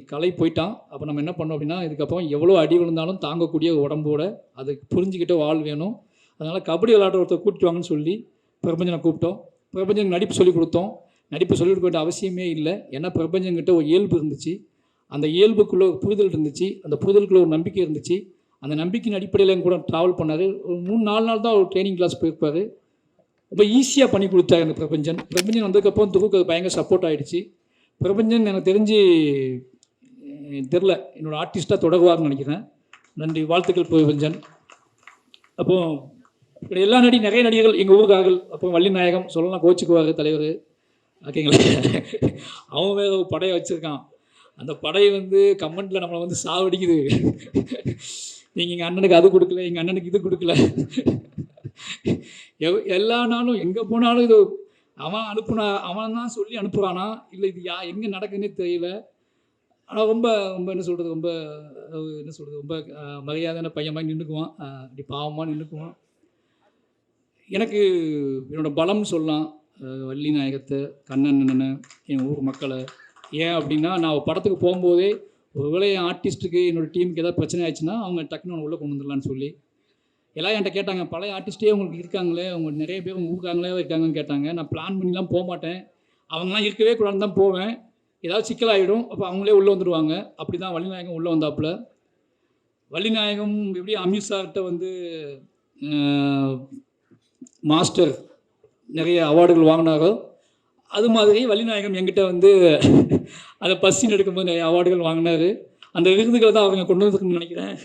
கலை போயிட்டான், அப்போ நம்ம என்ன பண்ணோம் அப்படின்னா இதுக்கப்புறம் எவ்வளோ அடி விழுந்தாலும் தாங்கக்கூடிய உடம்போட அது புரிஞ்சுக்கிட்ட ஆள் வேணும். அதனால் கபடி விளையாடுற ஒருத்தர் கூப்பிட்டு வாங்கன்னு சொல்லி பிரபஞ்சனை கூப்பிட்டோம். பிரபஞ்சனுக்கு நடிப்பு சொல்லிக் கொடுத்தோம். நடிப்பு சொல்லிக் கொடுக்க வேண்டிய அவசியமே இல்லை. ஏன்னா பிரபஞ்சன்கிட்ட ஒரு இயல்பு இருந்துச்சு, அந்த இயல்புக்குள்ளே ஒரு புரிதல் இருந்துச்சு, அந்த புரிதலுக்குள்ளே ஒரு நம்பிக்கை இருந்துச்சு. அந்த நம்பிக்கையின் அடிப்படையில் கூட ட்ராவல் பண்ணார். ஒரு 3-4 நாள் தான் ஒரு ட்ரைனிங் கிளாஸ் போயிருப்பார். ரொம்ப ஈஸியாக பண்ணி கொடுத்தாரு அந்த பிரபஞ்சன் வந்ததுக்கப்புறம் துருவுக்கு அது பயங்கர சப்போர்ட் ஆகிடுச்சு. பிரபஞ்சன் எனக்கு தெரில என்னோடய ஆர்டிஸ்ட்டாக தொடங்குவார்னு நினைக்கிறேன். நன்றி, வாழ்த்துக்கள் பிரபஞ்சன். அப்போது இப்படி எல்லா நிறைய நடிகர்கள் எங்கள் ஊருக்கார்கள், அப்புறம் வள்ளிநாயகம் சொல்லலாம் கோச்சுக்குவார் தலைவர், ஓகேங்களா. அவன் வேறு ஒரு படையை வச்சுருக்கான். அந்த படை வந்து கமெண்ட்டில் நம்மளை வந்து சாவடிக்குது. நீங்கள் எங்கள் அண்ணனுக்கு அது கொடுக்கல, எங்கள் அண்ணனுக்கு இது கொடுக்கல. எல்லா நாளும் எங்கே போனாலும் இது அவன் தான் சொல்லி அனுப்புகிறானா இல்லை இது எங்கே நடக்குதுன்னே தெரியல. ஆனால் ரொம்ப என்ன சொல்கிறது, ரொம்ப மரியாதையான பையன் மாதிரி நின்றுக்குவான், அப்படி பாவமாக நின்றுக்குவான். எனக்கு என்னோடய பலம்னு சொல்லலாம் வள்ளி நாயகத்தை, கண்ணன் அண்ணனை, என் ஊர் மக்களை. ஏன் அப்படின்னா நான் படத்துக்கு போகும்போதே ஒருவேளை என் ஆர்டிஸ்ட்டுக்கு என்னோடய டீமுக்கு ஏதாவது பிரச்சனை ஆயிடுச்சுன்னா அவங்க டக்குன்னு உள்ளே கொண்டு வந்துடலான்னு சொல்லி எல்லாம் என்கிட்ட கேட்டாங்க. பழைய ஆர்டிஸ்ட்டே உங்களுக்கு இருக்காங்களே, அவங்க நிறைய பேர் உங்கள் ஊருக்காங்களே இருக்காங்கன்னு கேட்டாங்க. நான் பிளான் பண்ணிலாம் போக மாட்டேன், அவங்களாம் இருக்கவே கூடாதுன்னு தான் போவேன். ஏதாவது சிக்கலாகிடும், அப்போ அவங்களே உள்ளே வந்துடுவாங்க. அப்படி தான் வள்ளிநாயகம் உள்ளே வந்தாப்புல. வள்ளிநாயகம் எப்படி அமித்ஷார்கிட்ட வந்து மாஸ்டர் நிறைய அவார்டுகள் வாங்கினாரோ அது மாதிரி வள்ளிநாயகம் என்கிட்ட வந்து அதை பஸ்ஸின் எடுக்கும்போது நிறைய அவார்டுகள் வாங்கினார். அந்த விருதுகளை தான் அவங்க கொண்டு வந்துருக்குன்னு நினைக்கிறேன்.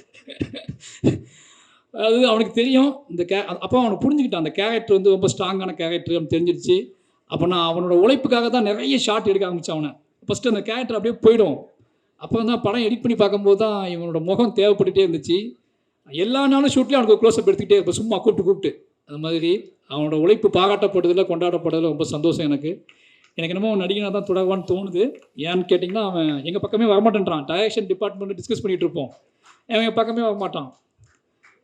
அது அவனுக்கு தெரியும் அப்போ அவனுக்கு புரிஞ்சுக்கிட்டான் அந்த கேரக்டர் வந்து ரொம்ப ஸ்ட்ராங்கான கேரக்டர் அவனுக்கு தெரிஞ்சிருச்சு. அப்போ நான் அவனோட உழைப்புக்காக தான் நிறைய ஷாட் எடுக்க ஆரம்பித்தேன். அவனை ஃபஸ்ட்டு அந்த கேரக்டர் அப்படியே போயிடும். அப்போ தான் படம் எடிட் பண்ணி பார்க்கும்போது தான் இவனோட முகம் தேவைப்பட்டுகிட்டே இருந்துச்சு. எல்லா நாளும் ஷூட்லேயும் அவனுக்கு க்ளோஸ்அப் எடுத்துக்கிட்டே இருப்பேன், சும்மா கூப்பிட்டு அது மாதிரி அவனோட உழைப்பு பாராட்டப்படுறதில் கொண்டாடப்படுறதில் ரொம்ப சந்தோஷம் எனக்கு. என்னமோ நடிகனாக தான் தொடர்வான்னு தோணுது. ஏன்னு கேட்டிங்கன்னா அவன் எங்கள் பக்கமே வரமாட்டேன்றான். டைரக்ஷன் டிபார்ட்மெண்ட்டில் டிஸ்கஸ் பண்ணிகிட்டு இருப்போம், அவன் எங்கள் பக்கமே வரமாட்டான்.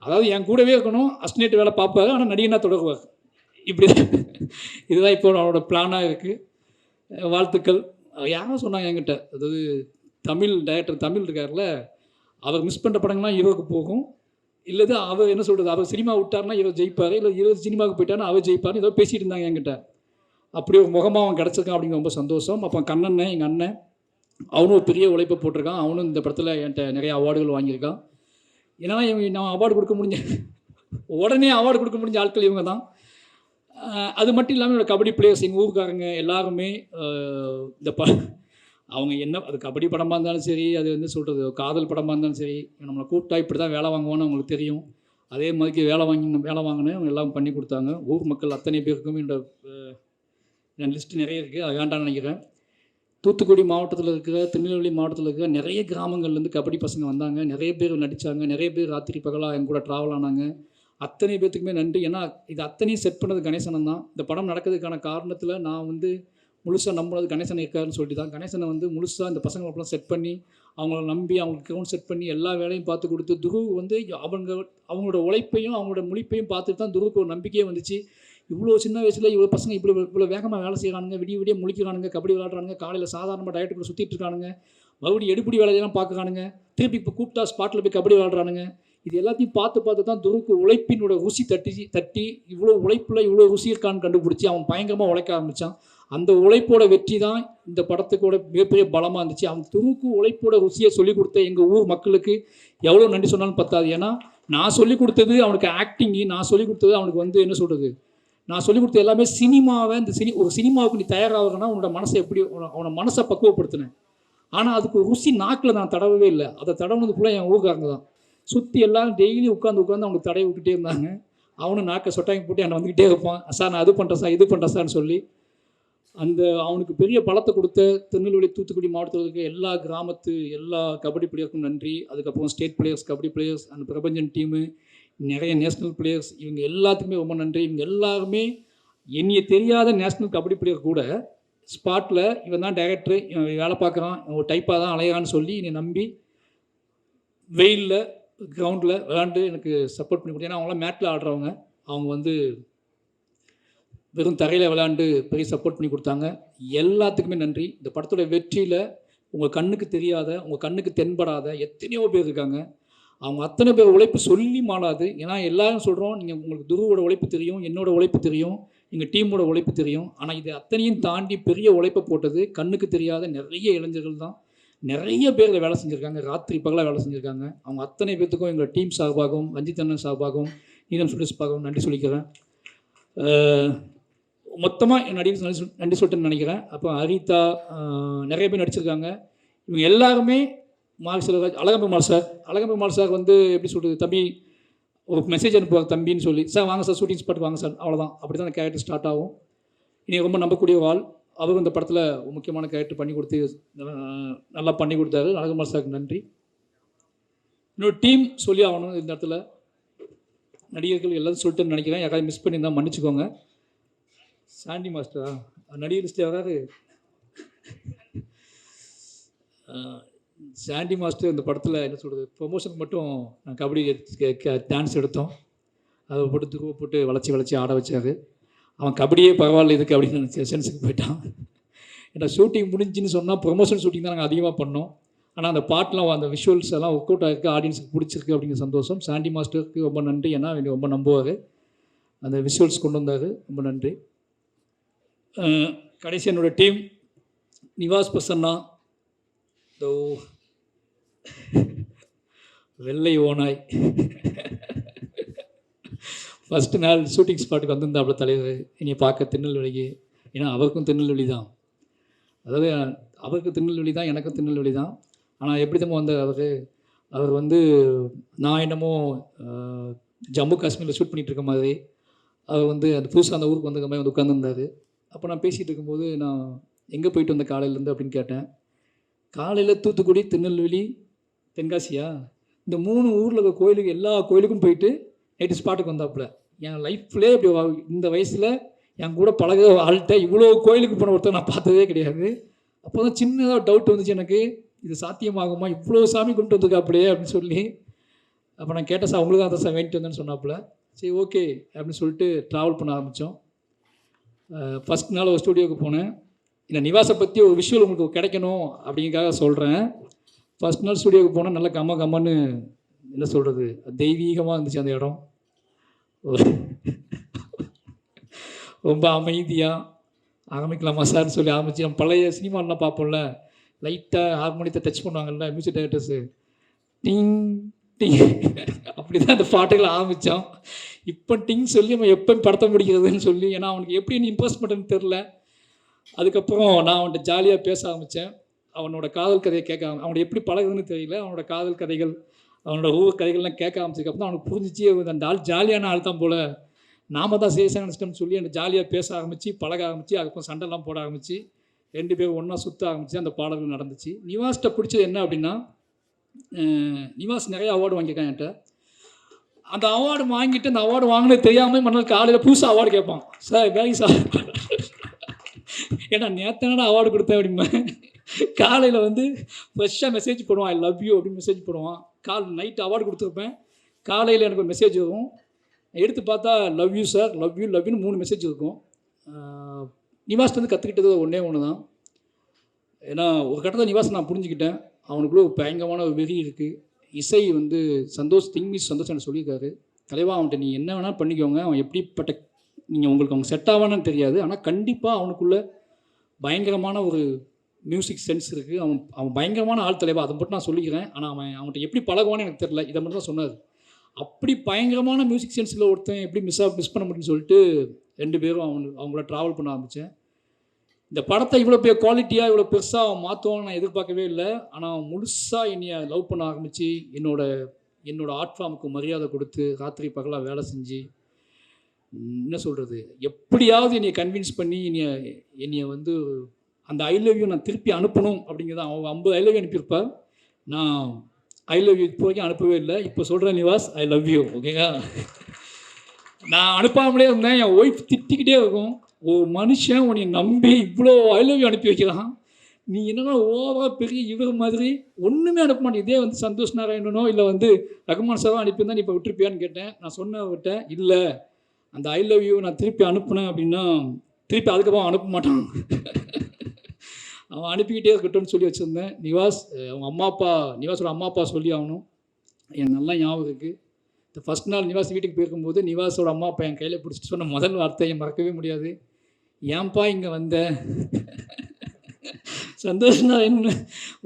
அதாவது என் கூடவே இருக்கணும், அஸ்டினேட் வேலை பார்ப்பாரு, ஆனால் நடிகனாக தொடங்குவார். இப்படி இதுதான் இப்போ அவனோட பிளானாக இருக்குது. வாழ்த்துக்கள். யாரும் சொன்னாங்க என்கிட்ட, அதாவது டைரக்டர் தமிழ் இருக்கார்ல, அவர் மிஸ் பண்ணுற படங்கள்லாம் ஹீரோவுக்கு போகும், இல்லது அவர் என்ன சொல்கிறது, அவர் சினிமா விட்டார்னா ஹீரோ ஜெயிப்பார், இல்லை ஹீரோ சினிமாவுக்கு போயிட்டார்னா அவர் ஜெயிப்பார்னு ஏதோ பேசிகிட்டு இருந்தாங்க என்கிட்ட. அப்படி ஒரு முகமாக அவன் கிடச்சிருக்கான் அப்படிங்கிற ரொம்ப சந்தோஷம். அப்போ கண்ணன் எங்கள் அண்ணன், அவனும் ஒரு பெரிய உழைப்பை போட்டிருக்கான். அவனும் இந்த படத்தில் என்கிட்ட நிறைய அவார்டுகள் வாங்கியிருக்கான். ஏன்னா நான் அவார்டு கொடுக்க உடனே அவார்டு கொடுக்க முடிஞ்ச ஆட்கள் இவங்க தான். அது மட்டும் இல்லாமல் என்னோடய கபடி பிளேயர்ஸ், எங்கள் ஊருக்காரங்க எல்லாருமே இந்த அவங்க என்ன அது கபடி படமாக இருந்தாலும் சரி, அது வந்து சொல்கிறது காதல் படமாக இருந்தாலும் சரி, நம்மளை கூப்பிட்டா இப்படி தான் வேலை வாங்குவான்னு அவங்களுக்கு தெரியும். அதே மாதிரி வேலை வாங்கினேன், அவங்க எல்லாம் பண்ணி கொடுத்தாங்க. ஊர் மக்கள் அத்தனை பேருக்கும் என் லிஸ்ட்டு நிறைய இருக்குது, அது வேண்டாம்னு நினைக்கிறேன். தூத்துக்குடி மாவட்டத்தில் இருக்கிற, திருநெல்வேலி மாவட்டத்தில் இருக்கிற நிறைய கிராமங்கள்லேருந்து கபடி பசங்க வந்தாங்க, நிறைய பேர் நடித்தாங்க, நிறைய பேர் ராத்திரி பகலாக என் கூட ட்ராவல் ஆனாங்க. அத்தனை பேர்த்துக்குமே நன்றி. ஏன்னா இது அத்தனையும் செட் பண்ணது கணேசன் தான். இந்த படம் நடக்கிறதுக்கான காரணத்தில் நான் வந்து முழுசாக நம்பினது கணேசன் இருக்காருன்னு சொல்லிட்டு தான். கணேசனை வந்து முழுசாக இந்த பசங்களெல்லாம் செட் பண்ணி, அவங்கள நம்பி, அவங்களுக்கு க்ரௌண்ட் செட் பண்ணி எல்லா வேலையும் பார்த்து கொடுத்து, துருவ் வந்து அவங்களோட உழைப்பையும் அவங்களோட முழிப்பையும் பார்த்துட்டு தான் துருவுக்கு ஒரு நம்பிக்கையே வந்துச்சு. இவ்வளோ சின்ன வயசில் இவ்வளோ பசங்க இவ்வளோ வேகமாக வேலை செய்கிறானுங்க, விடிய முழிக்கிறானுங்க, கபடி விளையாடுறானுங்க, காலையில் சாதாரணமாக டயட்டுக்குள்ளே சுற்றிட்டு இருக்கானுங்க, மறுபடியும் எடுப்படி வேலையெல்லாம் பார்க்குறானுங்க, திருப்பி இப்போ கூப்பிட்டா ஸ்பாட்டில் போய் கபடி விளையாடுறானுங்க. இது எல்லாத்தையும் பார்த்து தான் துருவுக்கு உழைப்பினோட ருசி தட்டி இவ்வளோ உழைப்பில் இவ்வளோ ருசி இருக்கான்னு கண்டுபிடிச்சி அவன் பயங்கரமாக உழைக்க ஆரம்பித்தான். அந்த உழைப்போட வெற்றி தான் இந்த படத்துக்கூட மிகப்பெரிய பலமாக இருந்துச்சு. அவன் துருவுக்கு உழைப்போட ருசியை சொல்லிக் கொடுத்த எங்கள் ஊர் மக்களுக்கு எவ்வளோ நன்றி சொன்னாலும் பத்தாது. ஏன்னா நான் சொல்லிக் கொடுத்தது அவனுக்கு ஆக்டிங்கு, நான் சொல்லிக் கொடுத்தது அவனுக்கு வந்து என்ன சொல்கிறது, நான் சொல்லிக் கொடுத்த எல்லாமே சினிமாவை ஒரு சினிமாவுக்கு நீ தயாராகனா உன்னோட மனசை எப்படி அவனை மனசை பக்குவப்படுத்தினேன். ஆனால் அதுக்கு ருசி நாக்கில் நான் தடவவே இல்லை. அதை தடவுனது ஃபுல்லாக என் ஊருக்காரங்க தான். சுற்றி எல்லாம் டெய்லி உட்காந்து அவனுக்கு தடவை விட்டுட்டே இருந்தாங்க. அவனும் நாக்கை சொட்டாங்க போட்டு என்னை வந்துக்கிட்டே இருப்பான், சார் நான் அது பண்ணுறேன் சார் இது பண்ணுறேன் சார்னு சொல்லி. அந்த அவனுக்கு பெரிய பலத்தை கொடுத்த திருநெல்வேலி தூத்துக்குடி மாவட்டத்தில் இருக்க எல்லா கிராமத்து எல்லா கபடி பிளேயருக்கும் நன்றி. அதுக்கப்புறம் ஸ்டேட் பிளேயர்ஸ், கபடி பிளேயர்ஸ், அந்த பிரபஞ்சன் டீமு, நிறைய நேஷ்னல் பிளேயர்ஸ், இவங்க எல்லாத்துக்குமே ரொம்ப நன்றி. இவங்க எல்லாருமே என்னைய தெரியாத நேஷ்னல் கபடி பிளேயர் கூட ஸ்பாட்டில் இவன் தான் டைரக்டரு, இவன் வேலை பார்க்குறான், இவன் டைப்பாக தான் அலையான்னு சொல்லி என்னை நம்பி வெயிலில் கிரவுண்டில் விளாண்டு எனக்கு சப்போர்ட் பண்ணி கொடுத்தேன். ஏன்னா அவங்களாம் மேட்டில் ஆடுறவங்க, அவங்க வந்து வெறும் தரையில் விளையாண்டு பெரிய சப்போர்ட் பண்ணி கொடுத்தாங்க. எல்லாத்துக்குமே நன்றி. இந்த படத்தோட வெற்றியில் உங்கள் கண்ணுக்கு தெரியாத, உங்கள் கண்ணுக்கு தென்படாத எத்தனையோ பேர் இருக்காங்க. அவங்க அத்தனை பேர் உழைப்பு சொல்லி மாறாது. ஏன்னா எல்லாரும் சொல்கிறோம், நீங்கள் உங்களுக்கு துருவோட உழைப்பு தெரியும், என்னோடய உழைப்பு தெரியும், எங்கள் டீமோட உழைப்பு தெரியும். ஆனால் இது அத்தனையும் தாண்டி பெரிய உழைப்பை போட்டது கண்ணுக்கு தெரியாத நிறைய இளைஞர்கள் தான். நிறைய பேர் வேலை செஞ்சுருக்காங்க, ராத்திரி பகலாக வேலை செஞ்சுருக்காங்க. அவங்க அத்தனை பேர்த்துக்கும் எங்கள் டீம் சார்பாகவும், ரஞ்சித் அண்ணன் சார்பாகவும், நீலம் சுரேஷ் சார்பாகவும் நன்றி சொல்லிக்கிறேன். மொத்தமாக என் நடிகர் நன்றி சொல்லிட்டேன்னு நினைக்கிறேன். அப்போ ஹரிதா, நிறைய பேர் நடிச்சிருக்காங்க. இவங்க எல்லாருமே செல்வராஜ், அழகம்பெருமாள் சார் வந்து எப்படி சொல்கிறது, தம்பி ஒரு மெசேஜ் அனுப்புவாங்க தம்பின்னு சொல்லி, சார் வாங்க சார் ஷூட்டிங் ஸ்பாட் வாங்க சார், அவ்வளோதான். அப்படி தான் அந்த கேரக்டர் ஸ்டார்ட் ஆகும். இனி ரொம்ப நம்பக்கூடிய ஆள். அவரும் இந்த படத்தில் முக்கியமான கேரக்டர் பண்ணி கொடுத்து நல்லா பண்ணி கொடுத்தாரு. அழகம்பெருமாள் சாருக்கு நன்றி. இன்னொரு டீம் சொல்லி ஆகணும் இந்த இடத்துல. நடிகர்கள் எல்லாரும் சொல்லிட்டுன்னு நினைக்கிறேன், யாராவது மிஸ் பண்ணியிருந்தால் மன்னிச்சுக்கோங்க. சாண்டி மாஸ்டரா நடிகர் லிஸ்ட் யாராவது? சாண்டி மாஸ்டர் இந்த படத்தில் என்ன சொல்கிறது, ப்ரொமோஷனுக்கு மட்டும் கபடி டான்ஸ் எடுத்தோம். அதை போட்டு துருவ போட்டு வளைச்சி ஆட வச்சார். அவன் கபடியே பரவாயில்ல இதுக்கு அப்படின்னு சென்ஸுக்கு போயிட்டான். ஏன்னா ஷூட்டிங் முடிஞ்சுன்னு சொன்னால் ப்ரொமோஷன் ஷூட்டிங் தான் நாங்கள் அதிகமாக பண்ணோம். ஆனால் அந்த பாட்டெலாம், அந்த விஷுவல்ஸ் எல்லாம் ஒர்க் அவுட் ஆகிருக்கு, ஆடியன்ஸுக்கு பிடிச்சிருக்கு அப்படிங்கிற சந்தோஷம். சாண்டி மாஸ்டருக்கு ரொம்ப நன்றி. ஏன்னா அவர் ரொம்ப நம்புவார், அந்த விஷுவல்ஸ் கொண்டு வந்தார். ரொம்ப நன்றி. கடைசி என்னோடய டீம் நிவாஸ் பிரசன்னா, வெள்ளை ஓனாய். ஃபஸ்ட்டு நாள் ஷூட்டிங் ஸ்பாட்டுக்கு வந்திருந்தாப்புல தலைவர் என்னை பார்க்க திருநெல்வேலிக்கு. ஏன்னா அவருக்கும் திருநெல்வேலி தான், அதாவது அவருக்கு திருநெல்வேலி தான், எனக்கும் திருநெல்வேலி தான். ஆனால் எப்படி தான் வந்தார் அவர் வந்து நான் என்னமோ ஜம்மு காஷ்மீரில் ஷூட் பண்ணிகிட்டு இருக்க மாதிரி, அவர் வந்து அந்த புதுசாக அந்த ஊருக்கு வந்த மாதிரி வந்து உட்காந்துருந்தார். அப்போ நான் பேசிகிட்டு இருக்கும்போது, நான் எங்கே போயிட்டு வந்த காலையிலேருந்து அப்படின்னு கேட்டேன். காலையில் தூத்துக்குடி, திருநெல்வேலி, தென்காசியா, இந்த 3 ஊரில் இருக்க கோயிலுக்கு, எல்லா கோயிலுக்கும் போயிட்டு நைட்டு ஸ்பாட்டுக்கு வந்தாப்புல. என் லைஃப்லேயே இப்படி இந்த வயசில் என் கூட பழக ஆள்கிட்ட இவ்வளோ கோயிலுக்கு போன ஒருத்தர் நான் பார்த்ததே கிடையாது. அப்போ தான் சின்னதாக டவுட் வந்துச்சு எனக்கு, இது சாத்தியமாகுமா, இவ்வளோ சாமி கொண்டு வந்துருக்காப்புலையே அப்படின்னு சொல்லி. அப்போ நான் கேட்டேன், சார் உங்களுக்கு தான் சார் வேண்டிட்டு வந்தேன்னு சொன்னாப்புல. சரி ஓகே அப்படின்னு சொல்லிட்டு ட்ராவல் பண்ண ஆரம்பித்தோம். ஃபஸ்ட் நாள் ஒரு ஸ்டூடியோவுக்கு போனேன். இந்த நிவாஸை பற்றி ஒரு விஷுவல் உங்களுக்கு கிடைக்கணும் அப்படிங்கிறதுக்காக சொல்கிறேன். ஃபஸ்ட் நாள் ஸ்டூடியோவுக்கு போனால் நல்லா கம்மன்னு என்ன சொல்கிறது, தெய்வீகமாக இருந்துச்சு அந்த இடம். ரொம்ப அமைதியாக ஆரம்பிக்கலாமா சார்னு சொல்லி ஆரம்பிச்சு, நம்ம பழைய சினிமாலாம் பார்ப்போம்ல, லைட்டாக ஹார்மோனியத்தை டச் பண்ணுவாங்கல்ல மியூசிக் டைரக்டர்ஸு, டிங் டிங் அப்படி தான் அந்த பாட்டுகளை ஆரம்பித்தோம். இப்போ டிங் சொல்லி நம்ம எப்போ படத்த முடிக்கிறதுன்னு சொல்லி, ஏன்னா அவனுக்கு எப்படி இம்ப்ரெஸ் பண்ணுறதுன்னு தெரில. அதுக்கப்புறம் நான் அவன்கிட்ட ஜாலியாக பேச ஆரம்பித்தேன். அவனோட காதல் கதையை கேட்க, அவனை எப்படி பழகுதுன்னு தெரியல, அவனோட காதல் கதைகள், அவனோட ஊர் கதைகள்லாம் கேட்க ஆரம்பிச்சதுக்கப்புறம் அவனுக்கு புரிஞ்சிச்சு, அந்த ஆள் ஜாலியான ஆள் தான் போல், நாம தான் சேஷன் நினச்சிட்டோம்னு சொல்லி அந்த ஜாலியாக பேச ஆரம்பித்து, பழக ஆரம்பித்து, அதுக்கப்புறம் சண்டைலாம் போட ஆரம்பித்து, 2 பேரும் ஒன்றா சுற்ற ஆரம்பித்து அந்த பாடல்கள் நடந்துச்சு. நிவாஸ்கிட்ட பிடிச்சது என்ன அப்படின்னா, நிவாஸ் நிறைய அவார்டு வாங்கியிருக்கான் என்கிட்ட. அந்த அவார்டு வாங்கிட்டு, அந்த அவார்டு வாங்கினது தெரியாமல் மறுநாள் காலையில் புதுசாக அவார்டு கேட்பான். சார் வேலை சார், ஏன்னா நேற்று அவார்டு கொடுத்தேன் அப்படிமா. காலையில் வந்து ஃப்ரெஷ்ஷாக மெசேஜ் போடுவான், ஐ லவ் யூ அப்படின்னு மெசேஜ் போடுவான். நைட்டு அவார்டு கொடுத்துருப்பேன், காலையில் எனக்கு ஒரு மெசேஜ் வரும். எடுத்து பார்த்தா லவ் யூ சார், லவ் யூன்னு 3 மெசேஜ் இருக்கும். நிவாஸ்ட்டு வந்து கற்றுக்கிட்டது ஒன்று தான். ஏன்னா ஒரு கட்டத்தில் நிவாஸ் நான் புரிஞ்சுக்கிட்டேன், அவனுக்குள்ளே ஒரு பயங்கரமான ஒரு வெறி இருக்குது. இசை வந்து சந்தோஷம் எனக்கு சொல்லியிருக்காரு, தலைவா அவன்கிட்ட நீ என்ன வேணால் பண்ணிக்கோங்க, அவன் எப்படிப்பட்ட நீங்கள் உங்களுக்கு அவங்க செட் ஆவானு தெரியாது, ஆனால் கண்டிப்பாக அவனுக்குள்ளே பயங்கரமான ஒரு மியூசிக் சென்ஸ் இருக்குது, அவன் பயங்கரமான ஆள் தலைவா, அதை மட்டும் நான் சொல்லிக்கிறேன். ஆனால் அவன்கிட்ட எப்படி பழகுவான்னு எனக்கு தெரில, இதை மட்டும் தான் சொன்னார். அப்படி பயங்கரமான மியூசிக் சென்ஸில் ஒருத்தன் எப்படி மிஸ் பண்ண முடியும்னு சொல்லிட்டு 2 பேரும் அவங்கள ட்ராவல் பண்ண ஆரம்பித்தேன். இந்த படத்தை இவ்வளோ குவாலிட்டியாக இவ்வளோ பெருசாக அவன் மாற்றுவான்னு நான் எதிர்பார்க்கவே இல்லை. ஆனால் முழுசாக என்னைய லவ் பண்ண ஆரம்பித்து, என்னோட ஆர்ட் ஃபார்முக்கு மரியாதை கொடுத்து, ராத்திரி பகலாக வேலை செஞ்சு, என்ன சொல்கிறது, எப்படியாவது என்னை கன்வின்ஸ் பண்ணி என்னைய வந்து அந்த ஐ லவ் யூ நான் திருப்பி அனுப்பணும் அப்படிங்கிறது. அவங்க 50 ஐ லவ் யூ அனுப்பியிருப்பா. நான் ஐ லவ் யூ இப்போ வரைக்கும் அனுப்பவே இல்லை. இப்போ சொல்கிறேன் நிவாஸ், ஐ லவ் யூ. ஓகேங்களா? நான் அனுப்பாமலே இருந்தேன். என் ஒய்ஃப் திட்டிக்கிட்டே இருக்கும், ஒரு மனுஷன் உன்னை நம்பி இவ்வளோ ஐ லவ் யூ அனுப்பி வைக்கிறான், நீ என்னன்னா ஓவராக பெரிய இவர் மாதிரி ஒன்றுமே அனுப்ப மாட்டேன். இதே வந்து சந்தோஷ் நாராயணனோ இல்லை வந்து ரகுமான் சாரோ அனுப்பியிருந்தா நீ இப்போ விட்டுருப்பியான்னு கேட்டேன். நான் சொன்னவர்கிட்ட, இல்லை அந்த ஐ லவ் யூ நான் திருப்பி அனுப்புனேன் அப்படின்னா திருப்பி அதுக்கப்புறம் அனுப்ப மாட்டான், அவன் அனுப்பிக்கிட்டே இருக்கட்டும்னு சொல்லி வச்சுருந்தேன். நிவாஸ் அவங்க அம்மா அப்பா, நிவாஸோட அம்மா அப்பா சொல்லி ஆகணும், எனக்கு நல்லா ஞாபகம் இருக்குது. இந்த ஃபஸ்ட் நாள் நிவாஸ் வீட்டுக்கு போயிருக்கும்போது நிவாஸோட அம்மா அப்பா என் கையில் பிடிச்சிட்டு சொன்ன முதல் வார்த்தையை மறக்கவே முடியாது. ஏன்பா இங்கே வந்த? சந்தோஷம்னா என்ன,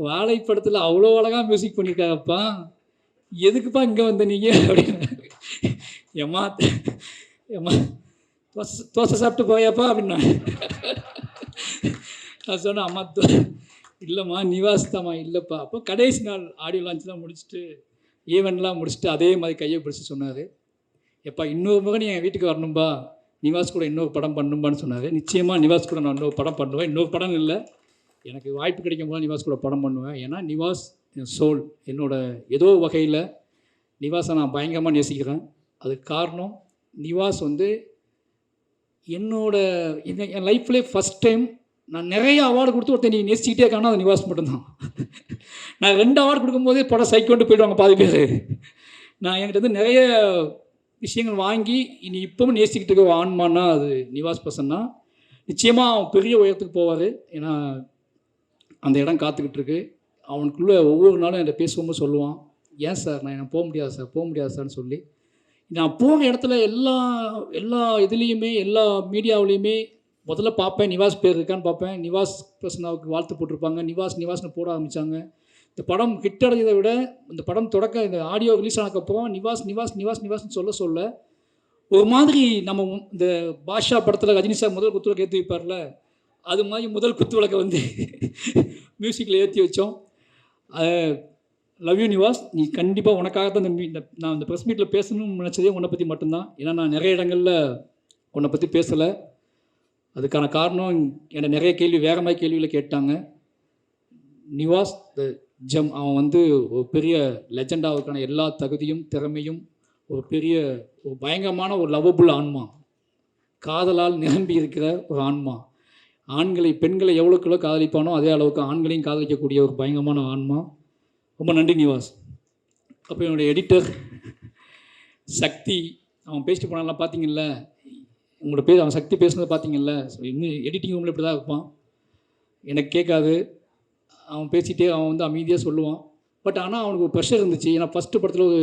வாழைப்படத்தில் அவ்வளோ அழகாக மியூசிக் பண்ணியிருக்காங்கப்பா, எதுக்குப்பா இங்கே வந்த நீங்கள் அப்படின்னு. ஏம்மா ஏம்மா தோசை சாப்பிட்டு போயாப்பா அப்படின்னா. நான் சொன்னேன், அம்மா இல்லைம்மா நிவாஸ் தாம்மா. இல்லைப்பா. அப்போ கடைசி நாள் ஆடியோ லான்ச்லாம் முடிச்சுட்டு ஈவெண்ட்லாம் முடிச்சுட்டு அதே மாதிரி கையை பிடிச்சி சொன்னார், எப்பா இன்னொரு மகன் என் வீட்டுக்கு வரணும்பா, நிவாஸ் கூட இன்னொரு படம் பண்ணும்பான்னு சொன்னார். நிச்சயமாக நிவாஸ் கூட நான் இன்னொரு படம் பண்ணுவேன். இன்னொரு படம் இல்லை, எனக்கு வாய்ப்பு கிடைக்கும் போது நிவாஸ் கூட படம் பண்ணுவேன். ஏன்னா நிவாஸ் என் சோல், என்னோட ஏதோ வகையில் நிவாஸை நான் பயங்கரமாக நேசிக்கிறேன். அதுக்கு காரணம் நிவாஸ் வந்து என் லைஃப்லேயே ஃபஸ்ட் டைம் நான் நிறைய அவார்டு கொடுத்து ஒருத்தர் நீ நேசிக்கிட்டே இருக்கானா அது நிவாஸ் மட்டும்தான். நான் 2 அவார்டு கொடுக்கும்போதே படம் சைக்கோண்டு போயிடுவாங்க பாதி பேர். நான் என்கிட்ட வந்து நிறைய விஷயங்கள் வாங்கி இனி இப்பவும் நேசிக்கிட்டு இருக்க ஆன்மானா அது நிவாஸ் பர்சன்னா. நிச்சயமாக அவன் பெரிய உயரத்துக்கு போவார். ஏன்னா அந்த இடம் காத்துக்கிட்டு இருக்கு. அவனுக்குள்ளே ஒவ்வொரு நாளும் என்கிட்ட பேசும்போது சொல்லுவான், ஏன் சார் நான் என்ன போக முடியாது சார்னு சொல்லி. நான் போகிற இடத்துல எல்லா இதுலேயுமே எல்லா மீடியாவிலையுமே முதல்ல பார்ப்பேன், நிவாஸ் பேர் இருக்கான்னு பார்ப்பேன். நிவாஸ் பிரசன்னாவுக்கு வாழ்த்து போட்டிருப்பாங்க, நிவாஸ்னு போட ஆரம்பித்தாங்க. இந்த படம் ஹிட் அடைஞ்சதை விட இந்த படம் தொடக்க இந்த ஆடியோ ரிலீஸ் ஆனதுக்கப்புறம் நிவாஸ்னு சொல்ல ஒரு மாதிரி நம்ம இந்த பாஷா படத்தில் ரஜினி சார் முதல் குத்துவிளக்கு ஏற்றி வைப்பார்ல, அது மாதிரி முதல் குத்துவிளக்கை வந்து மியூசிக்கில் ஏற்றி வச்சோம். லவ் யூ நிவாஸ், நீ கண்டிப்பாக உனக்காக தான் நான் இந்த ப்ரெஸ் மீட்டில் பேசணும்னு நினச்சதே உன்னை பற்றி மட்டும்தான். ஏன்னா நான் நிறைய இடங்களில் உன்னை பற்றி பேசலை. அதுக்கான காரணம் என்னை நிறைய கேள்வி வேறு மாதிரி கேள்வியில் கேட்டாங்க. நிவாஸ் த ஜெம், அவன் வந்து ஒரு பெரிய லெஜெண்டாவுக்கான எல்லா தகுதியும் திறமையும், ஒரு பயங்கரமான ஒரு லவ்வபுள் ஆன்மா, காதலால் நிரம்பி இருக்கிற ஒரு ஆன்மா. பெண்களை எவ்வளோக்குள்ள காதலிப்பானோ அதே அளவுக்கு ஆண்களையும் காதலிக்கக்கூடிய ஒரு பயங்கரமான ஆன்மா. ரொம்ப நன்றி நிவாஸ். அப்போ என்னுடைய எடிட்டர் சக்தி, அவன் பேசிட்டு போனாலாம் பார்த்தீங்கல்ல, உங்களோட அவன் சக்தி பேசுனதை பார்த்தீங்கல்ல, இன்னும் எடிட்டிங் ரூமில் இப்படி தான் இருப்பான், எனக்கு கேட்காது, அவன் பேசிகிட்டே அவன் வந்து அமைதியாக சொல்லுவான். பட் ஆனால் அவனுக்கு ஒரு ப்ரெஷர் இருந்துச்சு. ஏன்னா ஃபஸ்ட்டு படத்தில்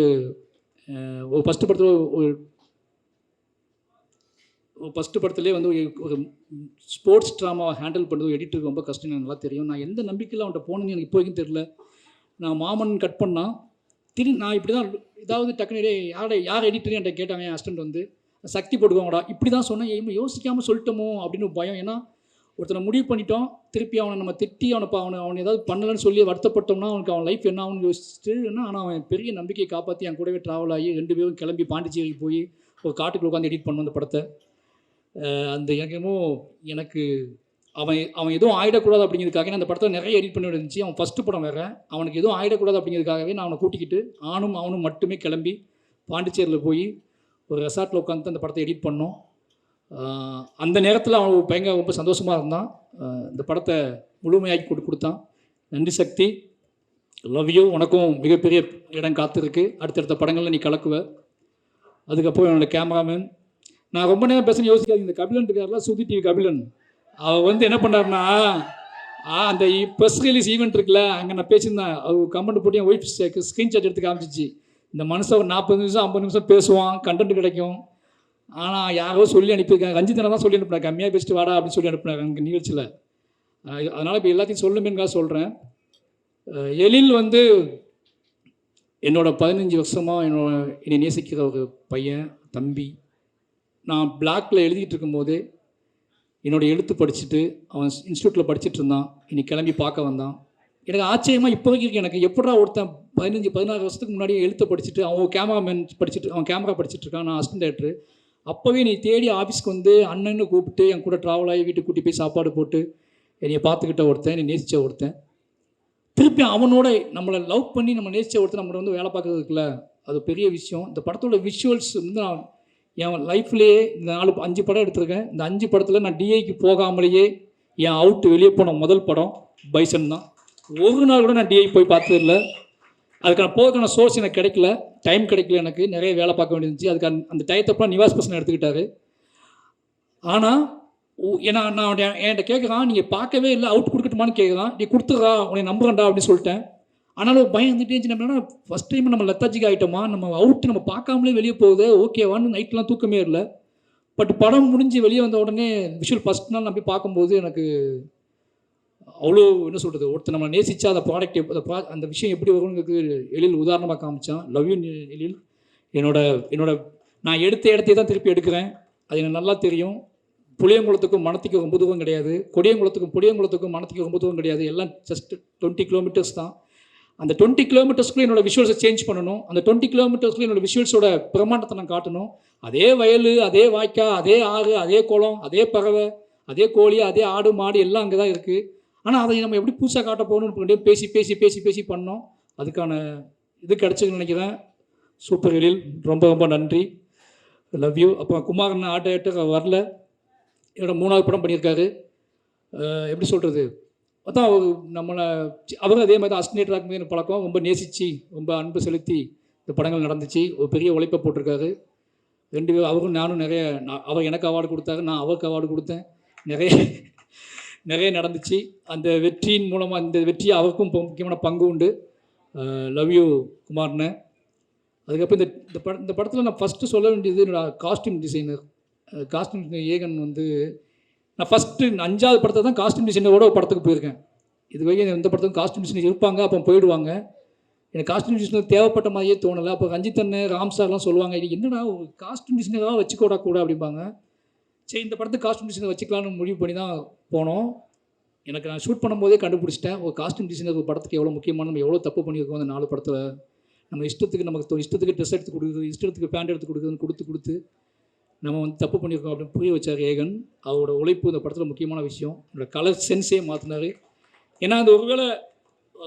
ஃபஸ்ட்டு படத்துலேயே வந்து ஒரு ஸ்போர்ட்ஸ் ட்ராமாவை ஹேண்டில் பண்ணுறது எடிட்டருக்கு ரொம்ப கஷ்டம், எனக்கு நல்லா தெரியும். நான் எந்த நம்பிக்கையில் அவன்கிட்ட போனேன்னு எனக்கு இப்போ வரைக்கும் தெரில. நான் மாமன் கட் பண்ணால் நான் இப்படி தான் ஏதாவது டக்குனு யார் எடிட்டர் என்கிட்ட கேட்டாங்க, என் அசிஸ்டன்ட் வந்து சக்தி போட்டுக்கோங்கடா, இப்படி தான் சொன்னேன், யோசிக்காமல் சொல்லிட்டோமோ அப்படின்னு ஒரு பயம். ஏன்னா ஒருத்தனை முடிவு பண்ணிட்டோம், திருப்பி அவனை நம்ம திட்டி அவனை ஏதாவது பண்ணலன்னு சொல்லி வருத்தப்பட்டோம்னா அவன் லைஃப் என்ன ஆகுன்னு யோசிச்சுட்டு. ஆனால் அவன் பெரிய நம்பிக்கையை காப்பாற்றி என் கூடவே ட்ராவல் ஆகி 2 பேரும் கிளம்பி பாண்டிச்சேரிக்கு போய் ஒரு காட்டுக்குள்ள உட்காந்து எடிட் பண்ணோம் அந்த படத்தை. அந்த எனக்கு அவன் எதுவும் ஆகிடக்கூடாது அப்படிங்கிறதுக்காக அந்த படத்தை நிறைய எடிட் பண்ணி இருந்துச்சு. அவன் ஃபஸ்ட்டு படம் வேறு, அவனுக்கு எதுவும் ஆகிடக்கூடாது அப்படிங்கிறதுக்காகவே நான் அவனை கூட்டிக்கிட்டு அவனும் மட்டுமே கிளம்பி பாண்டிச்சேரியில் போய் ஒரு ரெசார்ட்டில் உட்காந்து அந்த படத்தை எடிட் பண்ணோம். அந்த நேரத்தில் அவன் ரொம்ப சந்தோஷமாக இருந்தான். இந்த படத்தை முழுமையாக்கி கொடுத்தான். நன்றி சக்தி, லவ் யூ. உனக்கும் மிகப்பெரிய இடம் காத்திருக்கு, அடுத்தடுத்த படங்களில் நீ கலக்குவ. அதுக்கப்புறம் என்னோட கேமராமேன், நான் ரொம்ப நேரம் பேசணும் யோசிக்காது, இந்த கபிலன் இருக்கார்ல, சுதி டிவி கபிலன், அவர் வந்து என்ன பண்ணார்னா அந்த ப்ரெஸ் ரிலீஸ் ஈவெண்ட் இருக்குல்ல, அங்கே நான் பேசியிருந்தேன், அவர் கமெண்ட் போட்டு என் ஒய்ஃப் ஸ்க்ரீன்ஷாட் எடுத்து காமிச்சிச்சு. இந்த மனுஷன் ஒரு 40 நிமிஷம் 50 நிமிஷம் பேசுவான், கண்டென்ட் கிடைக்கும். ஆனால் யாரோ சொல்லி அனுப்பியிருக்காங்க, ரஞ்சிதனை தான் சொல்லி அனுப்புனாங்க, கம்மியாக பேசிட்டு வாடா அப்படின்னு சொல்லி அனுப்புனாங்க அங்கே நிகழ்ச்சியில். அதனால் இப்போ எல்லாத்தையும் சொல்லுமேனுக்காக சொல்கிறேன். எழில் வந்து என்னோட 15 வருஷமாக என்னை நேசிக்கிற ஒரு பையன், தம்பி. நான் பிளாக்கில் எழுதிட்டு இருக்கும்போதே என்னோடய எழுத்து படிச்சுட்டு அவன் இன்ஸ்டியூட்டில் படிச்சுட்டு இருந்தான், இன்னைக்கு கிளம்பி பார்க்க வந்தான். எனக்கு ஆச்சரியமாக இப்போ வரைக்கும் எனக்கு எப்படா ஒருத்தன் 15-16 வருஷத்துக்கு முன்னாடியே எழுத்தை படிச்சுட்டு அவன் கேமராமேன் படிச்சுட்டு அவன் கேமரா படிச்சுட்டு இருக்கான், நான் அசிஸ்டன்ட் டைரக்டர். அப்போவே நீ தேடி ஆஃபீஸ்க்கு வந்து அண்ணன்னு கூப்பிட்டு என் கூட ட்ராவல் ஆகி வீட்டுக்கு கூட்டி போய் சாப்பாடு போட்டு என்னைய பார்த்துக்கிட்ட ஒருத்தன், நீ நேசித்த ஒருத்தன், திருப்பி அவனோட நம்மளை லவ் பண்ணி நம்ம நேசித்த ஒருத்தன் நம்மளை வந்து வேலை பார்க்குறதுக்குல அது பெரிய விஷயம். இந்த படத்தோட விஷுவல்ஸ் வந்து நான் என் லைஃப்லேயே இந்த 5 படம் எடுத்திருக்கேன். இந்த 5 படத்தில் நான் டிஐக்கு போகாமலேயே என் அவுட்டு வெளியே போன முதல் படம் பைசன் தான். ஒரு நாள் கூட நான் டிஐ போய் பார்த்ததில்லை. அதுக்கான போகிறதுக்கான சோர்ஸ் எனக்கு கிடைக்கல, டைம் கிடைக்கல, எனக்கு நிறைய வேலை பார்க்க வேண்டியிருந்துச்சு. அதுக்கு அந்த டயத்தப்பெல்லாம் நிவாஸ் பர்சன் எடுத்துக்கிட்டாரு. ஆனால் ஏன்னா நான் என்கிட்ட கேட்குறான், நீங்கள் பார்க்கவே இல்லை, அவுட் கொடுக்கட்டுமான்னு கேட்குறான். நீ கொடுத்துட்றா, உன்னை நம்புறேன்டா அப்படின்னு சொல்லிட்டேன். ஆனாலும் பயம் இருந்துகிட்டே இருந்துச்சு. என்னன்னா ஃபஸ்ட் டைம் நம்ம லெத்தாஜிக் ஆகிட்டோமா, நம்ம அவுட்டு நம்ம பார்க்காமலே வெளியே போகுது, ஓகேவான்னு நைட்லாம் தூக்கமே இல்லை. பட் படம் முடிஞ்சு வெளியே வந்த உடனே விஷுவல் ஃபஸ்ட் நாள் நான் போய் பார்க்கும்போது எனக்கு அவ்வளோ என்ன சொல்கிறது, ஒருத்தர் நம்ம நேசிச்சா அந்த ப்ராடக்ட் அந்த விஷயம் எப்படி வருங்கிறது எழில் உதாரணமாக காமிச்சான். லவ் யூ எழில். என்னோட நான் எடுத்த இடத்தையே தான் திருப்பி எடுக்கிறேன், அது எனக்கு நல்லா தெரியும். புளியங்குளத்துக்கும் மணத்திக்கு ரொம்ப தூரம் கிடையாது, புளியங்குளத்துக்கும் மணத்திக்கு ரொம்ப தூரம் கிடையாது, எல்லாம் ஜஸ்ட் 20 கிலோமீட்டர்ஸ் தான். அந்த 20 கிலோமீட்டர்ஸ்க்குள்ளே என்னோடய விஷுவல்ஸை சேஞ்ச் பண்ணணும். அந்த 20 கிலோமீட்டர்ஸ்க்குள்ளே என்னோடய விஷுவல்ஸோட பிரமாண்டத்தை நான் காட்டணும். அதே வயல், அதே வாய்க்கா, அதே ஆறு, அதே குளம், அதே பறவை, அதே கோழி, அதே ஆடு மாடு எல்லாம் அங்கே தான் இருக்குது. ஆனால் அதை நம்ம எப்படி புதுசாக காட்ட போகணும்னு பேசி பேசி பேசி பேசி பண்ணோம். அதுக்கான இது கிடச்சின்னு நினைக்கிறேன். சூப்பர் எழில், ரொம்ப ரொம்ப நன்றி. Love you. அப்புறம் குமாரன் ஆட்டர் வரல, என்னோட 3வது படம் பண்ணியிருக்காரு. எப்படி சொல்கிறது, அதான் நம்மளை அவரும் அதே மாதிரி தான் அஸ்டினேட்டராக மீது பழக்கம், ரொம்ப நேசித்து ரொம்ப அன்பு செலுத்தி இந்த படங்கள் நடந்துச்சு. ஒரு பெரிய உழைப்பை போட்டிருக்காரு. 2 பேரும், அவரும் நானும் நிறைய, அவர் எனக்கு அவார்டு கொடுத்தாரு, நான் அவருக்கு அவார்டு கொடுத்தேன். நிறைய நடந்துச்சு. அந்த வெற்றியின் மூலமாக இந்த வெற்றி அவருக்கும் முக்கியமான பங்கு உண்டு. லவ் யூ குமார்னு. அதுக்கப்புறம் இந்த படத்தில் நான் ஃபஸ்ட்டு சொல்ல வேண்டியது என்னோடய costume designer. Costume designer Egan வந்து நான் ஃபஸ்ட்டு 5வது படத்தை தான் காஸ்டியூம் டிசைனரோட ஒரு படத்துக்கு போயிருக்கேன். இது வரைக்கும் எந்த படத்துக்கும் காஸ்டியூம் டிசைனர் இருப்பாங்க, அப்போ போயிடுவாங்க. எனக்கு காஸ்டியூம் டிசைனர் தேவைப்பட்ட மாதிரியே தோணலை. அப்போ ரஞ்சித் அண்ணன், ராம் சார்லாம் சொல்லுவாங்க, இது என்னடா ஒரு காஸ்டியூம் டிசைனராக வச்சுக்கூடா கூட அப்படிம்பாங்க. சரி, இந்த படத்துக்கு காஸ்டியூம் டிசைனர் வச்சுக்கலான்னு முடிவு பண்ணி தான் போனோம். எனக்கு நான் ஷூட் பண்ணும்போதே கண்டுபிடிச்சிட்டேன், ஒரு காஸ்டியூம் டிசைனர் ஒரு படத்துக்கு எவ்வளோ முக்கியமான, நம்ம எவ்வளோ தப்பு பண்ணியிருக்கோம் அந்த 4 படத்தில். நம்ம இஷ்டத்துக்கு ட்ரெஸ் எடுத்து கொடுக்குறது, இஷ்டத்துக்கு பேண்ட் எடுத்து கொடுக்குறதுன்னு கொடுத்து நம்ம வந்து தப்பு பண்ணியிருக்கோம் அப்படின்னு புரிய வச்சார் ஏகன். அவரோட உழைப்பு இந்த படத்தில் முக்கியமான விஷயம். என்னோட கலர் சென்ஸே மாற்றினார். ஏன்னா அந்த ஒருவேளை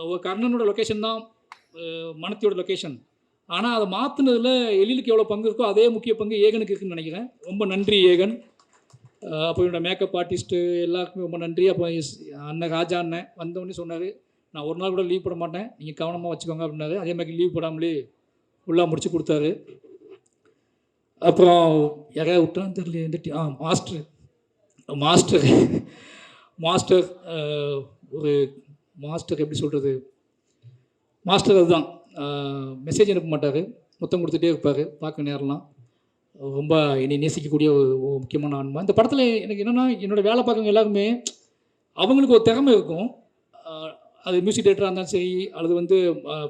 ஒரு கர்ணனோட லொக்கேஷன் தான் மணத்தியோட லொக்கேஷன், ஆனால் அதை மாற்றினதில் எழிலுக்கு எவ்வளோ பங்கு இருக்கோ அதே முக்கிய பங்கு ஏகனுக்கு இருக்குன்னு நினைக்கிறேன். ரொம்ப நன்றி ஏகன். அப்போ என்னோட மேக்கப் ஆர்டிஸ்ட்டு எல்லாருக்குமே ரொம்ப நன்றி. அப்போ அண்ணன் ராஜா அண்ணன் வந்தோடனே சொன்னார், நான் ஒரு நாள் கூட லீவ் போட மாட்டேன், நீங்கள் கவனமாக வச்சுக்கோங்க அப்படின்னாரு. அதே மாதிரி லீவ் போடாமலே ஃபுல்லாக முடிச்சு கொடுத்தாரு. அப்புறம் யாரையா விட்டான்னு தெரியல, மாஸ்டர் ஒரு மாஸ்டர் எப்படி சொல்கிறது, மாஸ்டர் அதுதான், மெசேஜ் அனுப்ப மாட்டார், மொத்தம் கொடுத்துட்டே இருப்பார். பார்க்க நேரம்லாம் ரொம்ப என்னை நேசிக்கக்கூடிய ஒரு முக்கியமான ஆன்மா. இந்த படத்தில் எனக்கு என்னென்னா, என்னோடய வேலை பார்க்குறவங்க எல்லாருமே அவங்களுக்கு ஒரு திறமை இருக்கும். அது மியூசிக் டைரக்டராக இருந்தாலும் சரி, அல்லது வந்து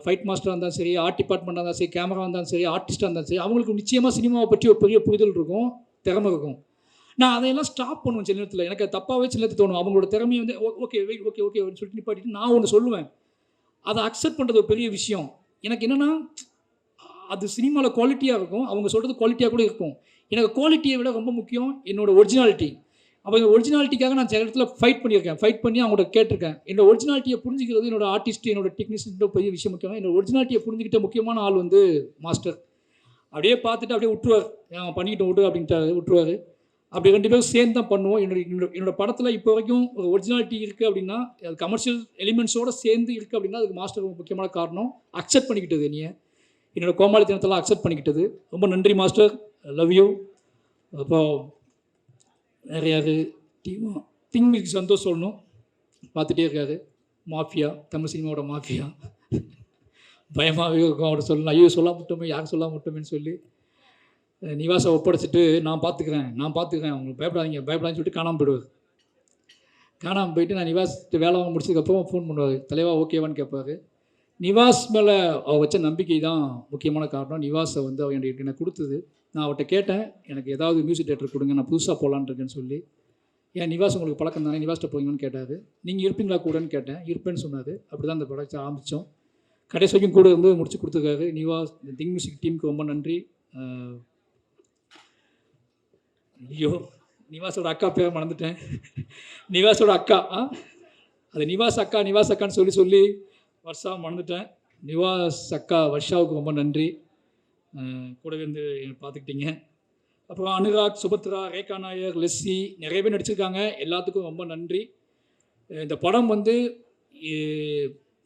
ஃபைட் மாஸ்டராக இருந்தாலும் சரி, ஆர்ட் டிபார்ட்மெண்ட்டாக இருந்தாலும் சரி, கேமரா இருந்தாலும் சரி, ஆர்டிஸ்ட்டாக இருந்தாலும் சரி, அவங்களுக்கு நிச்சயமாக சினிமாவை பற்றி ஒரு பெரிய புரிதல் இருக்கும், திறமை இருக்கும். நான் அதையெல்லாம் ஸ்டாப் பண்ணுவேன் சில நேரத்தில். எனக்கு தப்பாகவே சில நேரத்தில் தோணும். அவங்களோட திறமையை வந்து ஓகே அப்படின்னு சொல்லிட்டு நிப்பாட்டிட்டு நான் ஒன்று சொல்லுவேன். அதை அக்செப்ட் பண்ணுறது ஒரு பெரிய விஷயம். எனக்கு என்னென்னா, அது சினிமாவில் குவாலிட்டியாக இருக்கும், அவங்க சொல்கிறது குவாலிட்டியாக கூட இருக்கும். எனக்கு குவாலிட்டியை விட ரொம்ப முக்கியம் என்னோடய ஒரிஜினாலிட்டி. அப்போ இந்த ஒரிஜினாலிட்டிக்காக நான் சில இடத்துல ஃபைட் பண்ணி அவங்கள்ட்ட கேட்டிருக்கேன். என்னோட ஒரிஜினாலிட்டியை புரிஞ்சுக்கிறது என்னோட ஆர்டிஸ்ட், என்னோட டெக்னீஷியன் பெரிய விஷயம் முக்கியம். என்னோட ஒரிஜினாலிட்டியை புரிஞ்சுக்கிட்ட முக்கியமான ஆள் வந்து மாஸ்டர். அப்படியே பார்த்துட்டு அப்படியே விட்டுருவார், அவன் பண்ணிக்கிட்டு விட்டு அப்படின்ட்டு விட்டுருவார். அப்படி 2 பேரும் சேர்ந்து தான் பண்ணுவோம். என்னோட படத்தில் இப்போ வரைக்கும் ஒரு ஒரிஜினாலிட்டி இருக்குது அப்படின்னா, அது கமர்ஷியல் எலிமெண்ட்ஸோடு சேர்ந்து இருக்குது அப்படின்னா, அதுக்கு மாஸ்டர் முக்கியமான காரணம். அக்செப்ட் பண்ணிக்கிட்டது, என்னோடய கோமாளித்தனத்தெல்லாம் அக்செப்ட் பண்ணிக்கிட்டது. ரொம்ப நன்றி மாஸ்டர், லவ் யூ. அப்போ நிறையாது திங்க் சந்தோஷ் சொல்லணும், பார்த்துட்டே இருக்காரு. மாஃபியா, தமிழ் சினிமாவோட மாஃபியா, பயமாகவே இருக்கும் அவரை சொல்லணும். ஐயோ சொல்ல மட்டுமே, யார் சொல்ல மட்டுமேன்னு சொல்லி நிவாசை ஒப்படைச்சிட்டு நான் பார்த்துக்கிறேன் அவங்களுக்கு பயப்படாதீங்கன்னு சொல்லிட்டு காணாமல் போயிடுவார். காணாமல் போயிட்டு நான் நிவாஸ் வேலை வாங்க முடிச்சதுக்கப்புறம் ஃபோன் பண்ணுவார், தலைவா ஓகேவான்னு கேட்பாரு. நிவாஸ் மேலே அவள் வச்ச நம்பிக்கை தான் முக்கியமான காரணம். நிவாஸை வந்து அவன் எனக்கு கொடுத்தது. நான் அவர்கிட்ட கேட்டேன், எனக்கு ஏதாவது மியூசிக் தேட்டர் கொடுங்க, நான் புதுசாக போகலான்னு இருக்கேன்னு சொல்லி. ஏன் நிவாஸ் உங்களுக்கு பழக்கம் தானே, நிவாஸ்கிட்ட போவீங்கன்னு கேட்டார். நீங்கள் இருப்பீங்களா கூடன்னு கேட்டேன், இருப்பேன்னு சொன்னார். அப்படி தான் அந்த ப்ராடக்ட் ஆரம்பித்தோம். கடைசி வரைக்கும் கூட வந்து முடிச்சு கொடுத்துருக்காரு நிவாஸ். இந்த திங் மியூசிக் டீமுக்கு ரொம்ப நன்றி. ஐயோ! நிவாஸோட அக்கா பேரை மறந்துட்டேன். நிவாஸோட அக்கா. அது நிவாஸ் அக்கா, நிவாஸ் அக்கான்னு சொல்லி சொல்லி வர்ஷா மறந்துட்டேன். நிவாஸ் அக்கா வர்ஷாவுக்கு ரொம்ப நன்றி. கூடவே இருந்து பார்த்துக்கிட்டீங்க. அப்புறம் அனுராக், சுபத்ரா, ரேகா நாயர், லெஸ்ஸி நிறைய பேர் நடிச்சிருக்காங்க. எல்லாத்துக்கும் ரொம்ப நன்றி. இந்த படம் வந்து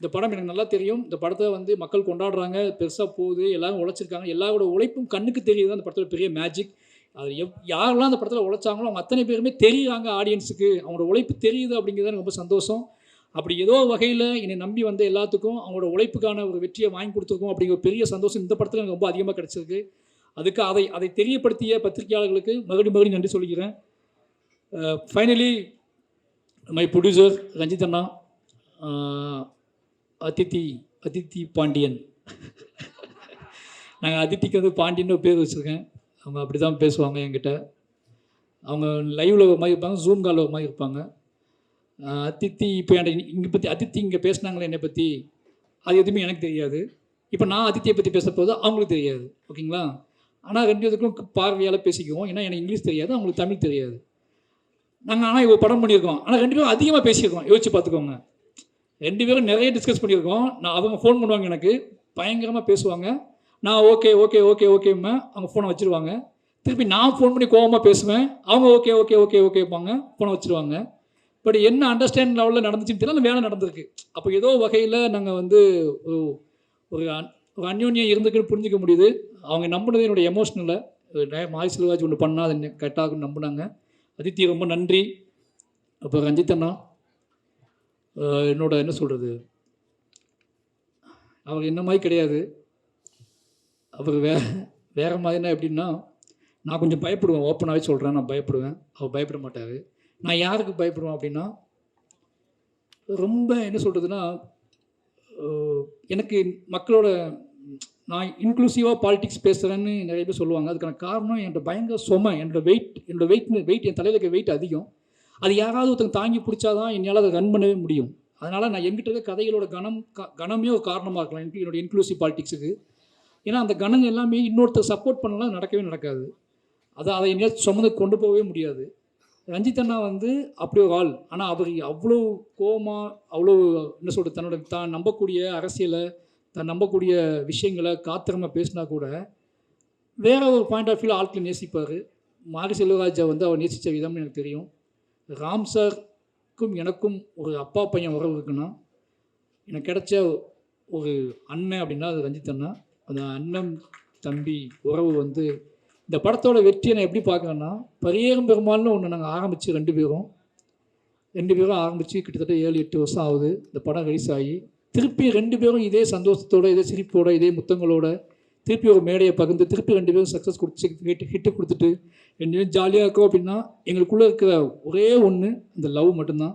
இந்த படம் எனக்கு நல்லா தெரியும். இந்த படத்தை வந்து மக்கள் கொண்டாடுறாங்க, பெருசாக போகுது, எல்லோரும் உழைச்சிருக்காங்க. எல்லாரோட உழைப்பும் கண்ணுக்கு தெரியுது. அந்த படத்தோட பெரிய மேஜிக். அது யாரெல்லாம் அந்த படத்தில் உழைச்சாங்களோ அவங்க அத்தனை பேருமே தெரியுறாங்க ஆடியன்ஸுக்கு. அவங்களோட உழைப்பு தெரியுது அப்படிங்கிறது எனக்கு ரொம்ப சந்தோஷம். அப்படி ஏதோ வகையில் என்னை நம்பி வந்த எல்லாத்துக்கும் அவங்களோட உழைப்புக்கான ஒரு வெற்றியை வாங்கி கொடுத்துருக்கோம் அப்படிங்கிற பெரிய சந்தோஷம் இந்த படத்தில் எனக்கு ரொம்ப அதிகமாக கிடச்சிருக்கு. அதுக்கு அதை தெரியப்படுத்திய பத்திரிகையாளர்களுக்கு மறுபடியும் நன்றி சொல்லிக்கிறேன். ஃபைனலி மை ப்ரொடியூசர் ரஞ்சித் அண்ணா, அதித்தி பாண்டியன். நாங்கள் அதித்திக்கு வந்து பாண்டியன்னு பேர் வச்சுருக்கேன். அவங்க அப்படி தான் பேசுவாங்க என்கிட்ட. அவங்க லைவில் ஒரு மாதிரி இருப்பாங்க, ஜூம் காலில் ஒரு மாதிரி இருப்பாங்க. அதித்தி இப்போ இங்கே பற்றி அதித்தி இங்கே பேசினாங்களே என்னை பற்றி, அது எதுவுமே எனக்கு தெரியாது. இப்போ நான் அதித்தியை பற்றி பேச போது அவங்களுக்கு தெரியாது. ஓகேங்களா? ஆனால் 2 பேருக்கும் பார்வையால் பேசிக்குவோம். ஏன்னா எனக்கு இங்கிலீஷ் தெரியாது, அவங்களுக்கு தமிழ் தெரியாது. நாங்கள் ஆனால் இவ்வளோ படம் பண்ணியிருக்கோம். ஆனால் 2 பேரும் அதிகமாக பேசியிருக்கோம். யோசிச்சு பார்த்துக்கோங்க. 2 பேரும் நிறைய டிஸ்கஸ் பண்ணியிருக்கோம். அவங்க ஃபோன் பண்ணுவாங்க, எனக்கு பயங்கரமாக பேசுவாங்க. நான் ஓகே ஓகே ஓகே ஓகேம்மா, அவங்க ஃபோனை வச்சுருவாங்க. திருப்பி நான் ஃபோன் பண்ணி கோவமாக பேசுவேன். அவங்க ஓகே ஓகே ஓகே ஓகேப்பாங்க, ஃபோனை வச்சுருவாங்க. பட் என்ன அண்டர்ஸ்டாண்ட் லெவலில் நடந்துச்சுன்னு தெரியல, வேலை நடந்திருக்கு. அப்போ ஏதோ வகையில் நாங்கள் வந்து ஒரு அந்யோன்யம் இருந்துக்குன்னு புரிஞ்சிக்க முடியுது. அவங்க நம்பினது என்னோடய எமோஷ்னலில் மாய் செல்வராஜ் ஒன்று பண்ணால் அது கரெக்டாக நம்பினாங்க. அதித்தி ரொம்ப நன்றி. அப்போ ரஞ்சித் அண்ணா என்னோட என்ன சொல்கிறது, அவர் என்ன மாதிரி கிடையாது. அவர் வேறு மாதிரினா எப்படின்னா, நான் கொஞ்சம் பயப்படுவேன். ஓப்பனாகவே சொல்கிறேன், நான் பயப்படுவேன். அவர் பயப்பட மாட்டார். நான் யாருக்கு பயப்படுவேன் அப்படின்னா, ரொம்ப என்ன சொல்கிறதுனா, எனக்கு மக்களோட நான் இன்க்ளூசிவாக பாலிடிக்ஸ் பேசுகிறேன்னு நிறைய பேர் சொல்லுவாங்க. அதுக்கான காரணம் என்னோட பயங்கர சுமை, என்னோட வெயிட் என் தலையில் இருக்க வெயிட் அதிகம். அது யாராவது ஒருத்தங்க தாங்கி பிடிச்சாதான் என்னால் அதை ரன் பண்ணவே முடியும். அதனால் நான் எங்கிட்ட இருக்க கதைகளோட கனமே ஒரு காரணமாக இருக்கலாம் என்னோட இன்க்ளூசிவ் பாலிடிக்ஸுக்கு. ஏன்னா அந்த கணங்க எல்லாமே இன்னொருத்தர் சப்போர்ட் பண்ணலாம் நடக்கவே நடக்காது. அதை எங்கேயாவது சுமந்து கொண்டு போகவே முடியாது. ரஞ்சித் அண்ணா வந்து அப்படி ஒரு ஆள். ஆனால் அவர் அவ்வளோ கோவமாக, அவ்வளோ என்ன சொல்கிறது, தான் நம்பக்கூடிய அரசியலை, தான் நம்பக்கூடிய விஷயங்களை காத்திரமாக பேசினா கூட வேற ஒரு பாயிண்ட் ஆஃப் வியூவில் ஆட்களை நேசிப்பார். மாரி செல்வராஜை வந்து அவர் நேசித்த விதம் எனக்கு தெரியும். ராம் சாருக்கும் எனக்கும் ஒரு அப்பா பையன் உறவு இருக்குன்னா, எனக்கு கிடைச்ச ஒரு அண்ணன் அப்படின்னா அது ரஞ்சித் அண்ணா. அந்த அண்ணன் தம்பி உறவு வந்து இந்த படத்தோட வெற்றியை நான் எப்படி பார்க்குறேன்னா, பரியேறும் பெருமாள்னு ஒன்று நாங்கள் ஆரம்பித்து 2 பேரும் ஆரம்பித்து கிட்டத்தட்ட 7-8 வருஷம் ஆகுது. இந்த படம் ரிலீஸ் ஆகி திருப்பி 2 பேரும் இதே சந்தோஷத்தோடு, இதே சிரிப்போடு, இதே முத்தங்களோட திருப்பி ஒரு மேடையை பகிர்ந்து திருப்பி 2 பேரும் சக்ஸஸ் கொடுத்து ஹிட்டு கொடுத்துட்டு 2 பேரும் ஜாலியாக இருக்கோம். அப்படின்னா எங்களுக்குள்ளே இருக்கிற ஒரே ஒன்று இந்த லவ் மட்டும்தான்.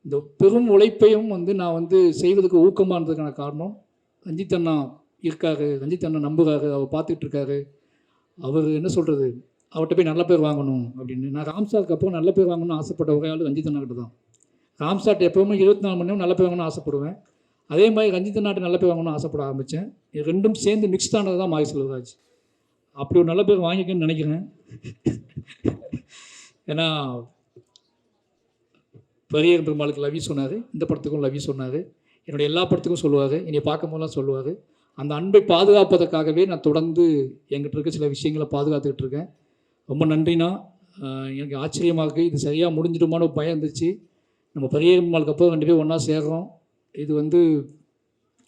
இந்த பெரும் உழைப்பையும் வந்து நான் வந்து செய்வதற்கு ஊக்கமாக இருந்ததுக்கான காரணம் ரஞ்சித் அண்ணா இருக்காரு. ரஞ்சித் அண்ணா நம்புகிறாரு, அவர் பார்த்துக்கிட்டு இருக்காரு. அவர் என்ன சொல்கிறது, அவர்கிட்ட போய் நல்ல பேர் வாங்கணும் அப்படின்னு. நான் ராம்சாருக்கு அப்புறம் நல்ல பேர் வாங்கணும்னு ஆசைப்பட்ட ஒரே ஆள் ரஞ்சித் அண்ணாக்கிட்ட தான். ராம்சார்ட்ட எப்போவுமே 24 மணி நேரம் நல்ல பேர் வாங்கணும்னு ஆசைப்படுவேன். அதே மாதிரி ரஞ்சித் அண்ணாட்ட நல்ல பேர் வாங்கணும்னு ஆசைப்பட ஆரம்பித்தேன். இது 2ம் சேர்ந்து மிக்ஸ் ஆனது தான் மாரி செல்வராஜ். அப்படி ஒரு நல்ல பேர் வாங்கிக்கன்னு நினைக்கிறேன். ஏன்னா பரியேறும் பெருமாளுக்கு லவ்யூ சொன்னார், இந்த படத்துக்கும் லவ்யூ சொன்னார், என்னுடைய எல்லா படத்துக்கும் சொல்லுவார், என்னை பார்க்கும் போதெல்லாம் சொல்லுவார். அந்த அன்பை பாதுகாப்பதற்காகவே நான் தொடர்ந்து என்கிட்ட இருக்க சில விஷயங்களை பாதுகாத்துக்கிட்டு இருக்கேன். ரொம்ப நன்றிண்ணா. எனக்கு ஆச்சரியமாக இருக்குது. இது சரியாக முடிஞ்சிடுமான்னு ஒரு பயம் இருந்துச்சு. நம்ம பரியேறும் பெருமாளுக்கு அப்புறம் 2 பேரும் ஒன்றா சேர்றோம். இது வந்து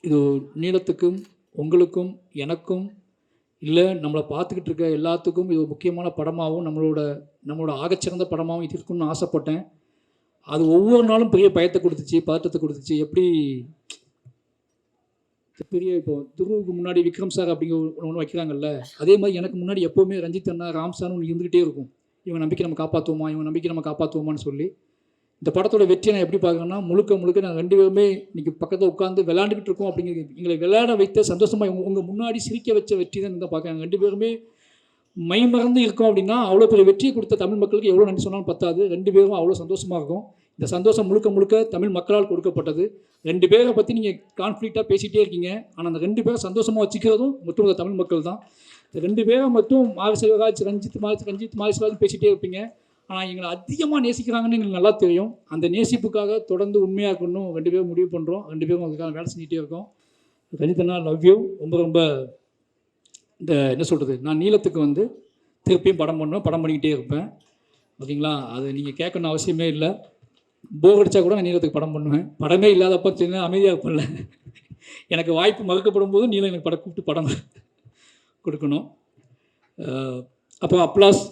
இது நீளத்துக்கும் உங்களுக்கும் எனக்கும் இல்லை நம்மளை பார்த்துக்கிட்டு இருக்க எல்லாத்துக்கும் இது ஒரு முக்கியமான படமாகவும் நம்மளோட ஆகச்சிறந்த படமாகவும் இது இருக்குன்னு ஆசைப்பட்டேன். அது ஒவ்வொரு நாளும் பெரிய பயத்தை கொடுத்துச்சு, பதட்டத்தை கொடுத்துச்சு. எப்படி பெரிய இப்போ துருவுக்கு முன்னாடி விக்ரம் சார் அப்படிங்கிற ஒன்று வைக்கிறாங்கல்ல, அதே மாதிரி எனக்கு முன்னாடி எப்போவுமே ரஞ்சித் அண்ணா, ராம் சார்னு ஒன்று இருந்துகிட்டே இருக்கும். இவங்க நம்பிக்கை நம்ம காப்பாற்றுவோமான்னு சொல்லி. இந்த படத்தோட வெற்றியை நான் எப்படி பார்க்குறேன்னா, முழுக்க நாங்கள் 2 பேருமே இன்றைக்கி பக்கத்தில் உட்காந்து விளையாண்டுக்கிட்டு இருக்கோம். அப்படிங்கிறது எங்களை விளையாட வைத்த சந்தோஷமாக உங்கள் முன்னாடி சிரிக்க வச்ச வெற்றி தான் இந்த பார்க்குறாங்க. 2 பேருமே மை மறந்து இருக்கோம் அப்படின்னா அவ்வளோ பெரிய வெற்றியை கொடுத்த தமிழ் மக்களுக்கு எவ்வளோ நன்றி சொன்னாலும் பத்தாது. 2 பேரும் அவ்வளோ சந்தோஷமாக இருக்கும். இந்த சந்தோஷம் முழுக்க முழுக்க தமிழ் மக்களால் கொடுக்கப்பட்டது. 2 பேரை பற்றி நீங்கள் கான்ஃப்ளிக்டாக பேசிகிட்டே இருக்கீங்க. ஆனால் அந்த 2 பேரை சந்தோஷமாக வச்சுக்கிறதும் ஒட்டுமொத்த தமிழ் மக்கள் தான். இந்த 2 பேரை மட்டும் மாரி செல்வராஜ், ரஞ்சித் மாரி செல்வராஜ் பேசிகிட்டே இருப்பீங்க. ஆனால் எங்களை அதிகமாக நேசிக்கிறாங்கன்னு எங்களுக்கு நல்லா தெரியும். அந்த நேசிப்புக்காக தொடர்ந்து உண்மையாக இருக்கணும் 2 பேரும் முடிவு பண்ணுறோம். 2 பேரும் அதுக்காக வேலை செஞ்சுட்டே இருக்கோம். ரஞ்சித்தனா, லவ் யூ. ரொம்ப ரொம்ப இந்த என்ன சொல்கிறது, நான் நீளத்துக்கு வந்து திருப்பியும் படம் பண்ணுவேன், படம் பண்ணிக்கிட்டே இருப்பேன். ஓகேங்களா? அது நீங்கள் கேட்கணும் அவசியமே இல்லை. போர் அடித்தா கூட நான் நீளத்துக்கு படம் பண்ணுவேன். படமே இல்லாதப்போ சின்ன அமைதியாக இருப்பேன்ல, எனக்கு வாய்ப்பு மறுக்கப்படும் போது நீளம் எனக்கு படம் கூப்பிட்டு படம் கொடுக்கணும். அப்போ அப்ளாஸ்,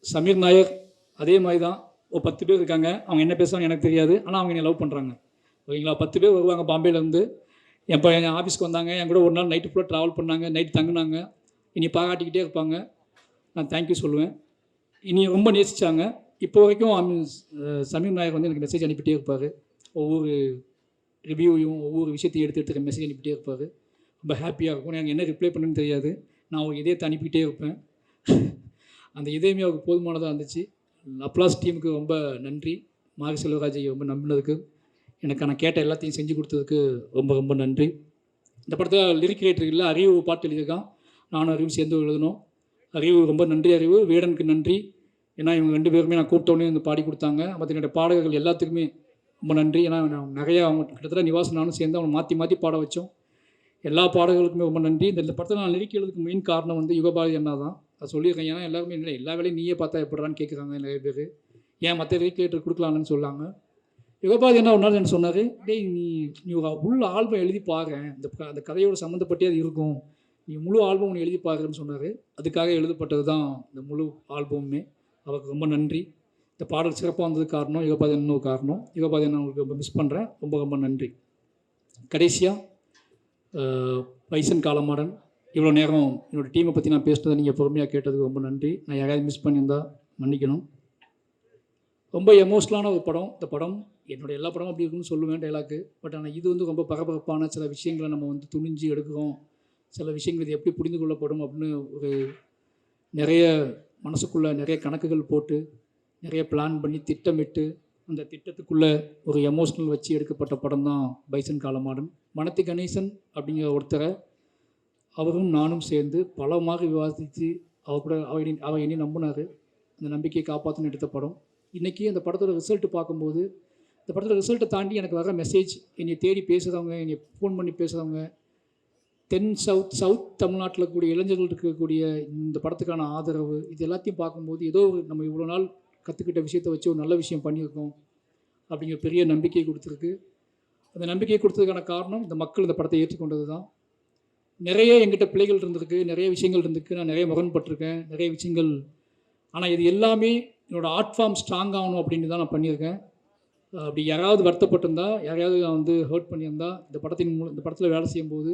சமீர் நாயர் அதே மாதிரி தான். ஒரு 10 பேர் இருக்காங்க. அவங்க என்ன பேசுவாங்க எனக்கு தெரியாது, ஆனால் அவங்க என்னை லவ் பண்ணுறாங்க. ஓகேங்களா? 10 பேர் வருவாங்க பாம்பேலேருந்து. என் ஆஃபீஸ்க்கு வந்தாங்க, என் கூட ஒரு நாள் நைட்டு ஃபுல்லாக ட்ராவல் பண்ணாங்க, நைட்டு தங்கினாங்க. இனி பாராட்டிக்கிட்டே இருப்பாங்க. நான் தேங்க்யூ சொல்லுவேன். இனி ரொம்ப நேசித்தாங்க. இப்போ வரைக்கும் சமீர் நாயக் வந்து எனக்கு மெசேஜ் அனுப்பிட்டே இருப்பார். ஒவ்வொரு ரிவ்யூவையும் ஒவ்வொரு விஷயத்தையும் எடுத்து மெசேஜ் அனுப்பிட்டே இருப்பார். ரொம்ப ஹாப்பியாக இருக்கும். எனக்கு என்ன ரிப்ளை பண்ணுன்னு தெரியாது. நான் ஒரு இதயத்தை அனுப்பிக்கிட்டே இருப்பேன். அந்த இதயமே அவருக்கு போதுமானதாக இருந்துச்சு. அப்ளாஸ் டீமுக்கு ரொம்ப நன்றி. மாரி செல்வராஜை ரொம்ப நம்பினதுக்கு, எனக்கு நான் கேட்ட எல்லாத்தையும் செஞ்சு கொடுத்ததுக்கு ரொம்ப ரொம்ப நன்றி. இந்த படத்தில் லிரிக் ரைட்டர் இல்லை, அறிவு பாட்டு எழுதியிருக்கான். நானும் அறிவு சேர்ந்து எழுதணும். அறிவு ரொம்ப நன்றி. அறிவு வேடனுக்கு நன்றி. ஏன்னா இவங்க 2 பேருமே நான் கூப்பிட்டோன்னே வந்து பாடி கொடுத்தாங்க. மற்ற என்னுடைய பாடகர்கள் எல்லாத்துக்குமே ரொம்ப நன்றி. ஏன்னா நான் நிறையா அவங்க கிட்டத்தட்ட நிவாஸ் நானும் சேர்ந்து அவங்க மாற்றி மாற்றி பாட வச்சோம். எல்லா பாடகர்களுக்குமே ரொம்ப நன்றி. இந்த படத்தில் நான் லிரிக் எழுதுறதுக்கு மெயின் காரணம் வந்து யுகபாரதி அண்ணா தான். அதை சொல்லியிருக்கேன். ஏன்னா எல்லாருமே இல்லை, எல்லா வேலையும் நீயே பார்த்தா எப்படிறான்னு கேட்குறாங்க நிறைய பேர். ஏன் மற்ற லிரிக் ரைட்டர் கொடுக்கலான்னு சொல்லாங்க. யுகபாரதி என்ன ஒரு நாள் என்ன சொன்னார், டேய் நீ உள்ள ஆல்பம் எழுதி பாரு, அந்த கதையோடு சம்மந்தப்பட்டே அது இருக்கும், நீ முழு ஆல்பம் ஒன்று எழுதி பாருன்னு சொன்னார். அதுக்காக எழுதப்பட்டது தான் இந்த முழு ஆல்பமுமே. அவருக்கு ரொம்ப நன்றி. இந்த பாடல் சிறப்பாக வந்ததுக்கு காரணம் யுகபாதி அண்ணன் ஒரு காரணம். யுகபாதி அண்ணன் உங்களுக்கு ரொம்ப மிஸ் பண்ணுறேன். ரொம்ப ரொம்ப நன்றி. கடைசியாக பைசன் காலமாடன், இவ்வளோ நேரம் என்னோடய டீமை பற்றி நான் பேசுனதை நீங்கள் பொறுமையாக கேட்டதுக்கு ரொம்ப நன்றி. நான் யாராவது மிஸ் பண்ணியிருந்தால் மன்னிக்கணும். ரொம்ப எமோஷ்னலான ஒரு படம். இந்த படம் என்னோடய எல்லா படமும் அப்படி இருக்குன்னு சொல்லுவேன் டைலாக்கு. பட் ஆனால் இது வந்து ரொம்ப பரபரப்பான சில விஷயங்களை நம்ம வந்து துணிஞ்சு எடுக்கிறோம். சில விஷயங்கள் இது எப்படி புரிந்து கொள்ளப்படும் அப்படின்னு ஒரு நிறைய மனசுக்குள்ளே நிறைய கணக்குகள் போட்டு நிறைய பிளான் பண்ணி திட்டமிட்டு அந்த திட்டத்துக்குள்ளே ஒரு எமோஷ்னல் வச்சு எடுக்கப்பட்ட படம் தான் பைசன் காலமாடன். மனத்தி கணேசன் அப்படிங்கிற ஒருத்தரை அவரும் நானும் சேர்ந்து பலமாக விவாதித்து அவர் என்னை நம்பினார். அந்த நம்பிக்கையை காப்பாற்றணும் எடுத்த படம். இன்றைக்கி அந்த படத்தோட ரிசல்ட்டு பார்க்கும்போது, இந்த படத்தோட ரிசல்ட்டை தாண்டி எனக்கு வர மெசேஜ், என்னை தேடி பேசுகிறவங்க, என்னை ஃபோன் பண்ணி பேசுகிறவங்க, சவுத் தமிழ்நாட்டில் கூடிய இளைஞர்கள் இருக்கக்கூடிய இந்த படத்துக்கான ஆதரவு, இது எல்லாத்தையும் பார்க்கும்போது ஏதோ நம்ம இவ்வளோ நாள் கற்றுக்கிட்ட விஷயத்தை வச்சு ஒரு நல்ல விஷயம் பண்ணியிருக்கோம் அப்படிங்கிற பெரிய நம்பிக்கையை கொடுத்துருக்கு. அந்த நம்பிக்கையை கொடுத்ததுக்கான காரணம் இந்த மக்கள் இந்த படத்தை ஏற்றுக்கொண்டது தான். நிறைய எங்கிட்ட பிள்ளைகள் இருந்திருக்கு, நிறைய விஷயங்கள் இருந்திருக்கு, நான் நிறைய முரண்பட்டிருக்கேன், நிறைய விஷயங்கள். ஆனால் இது எல்லாமே என்னோடய ஆர்ட் ஃபார்ம் ஸ்ட்ராங் ஆகணும் அப்படின்னு தான் நான் பண்ணியிருக்கேன். அப்படி யாராவது வருத்தப்பட்டிருந்தா, யாரையாவது நான் வந்து ஹர்ட் பண்ணியிருந்தா, இந்த படத்தில் வேலை செய்யும்போது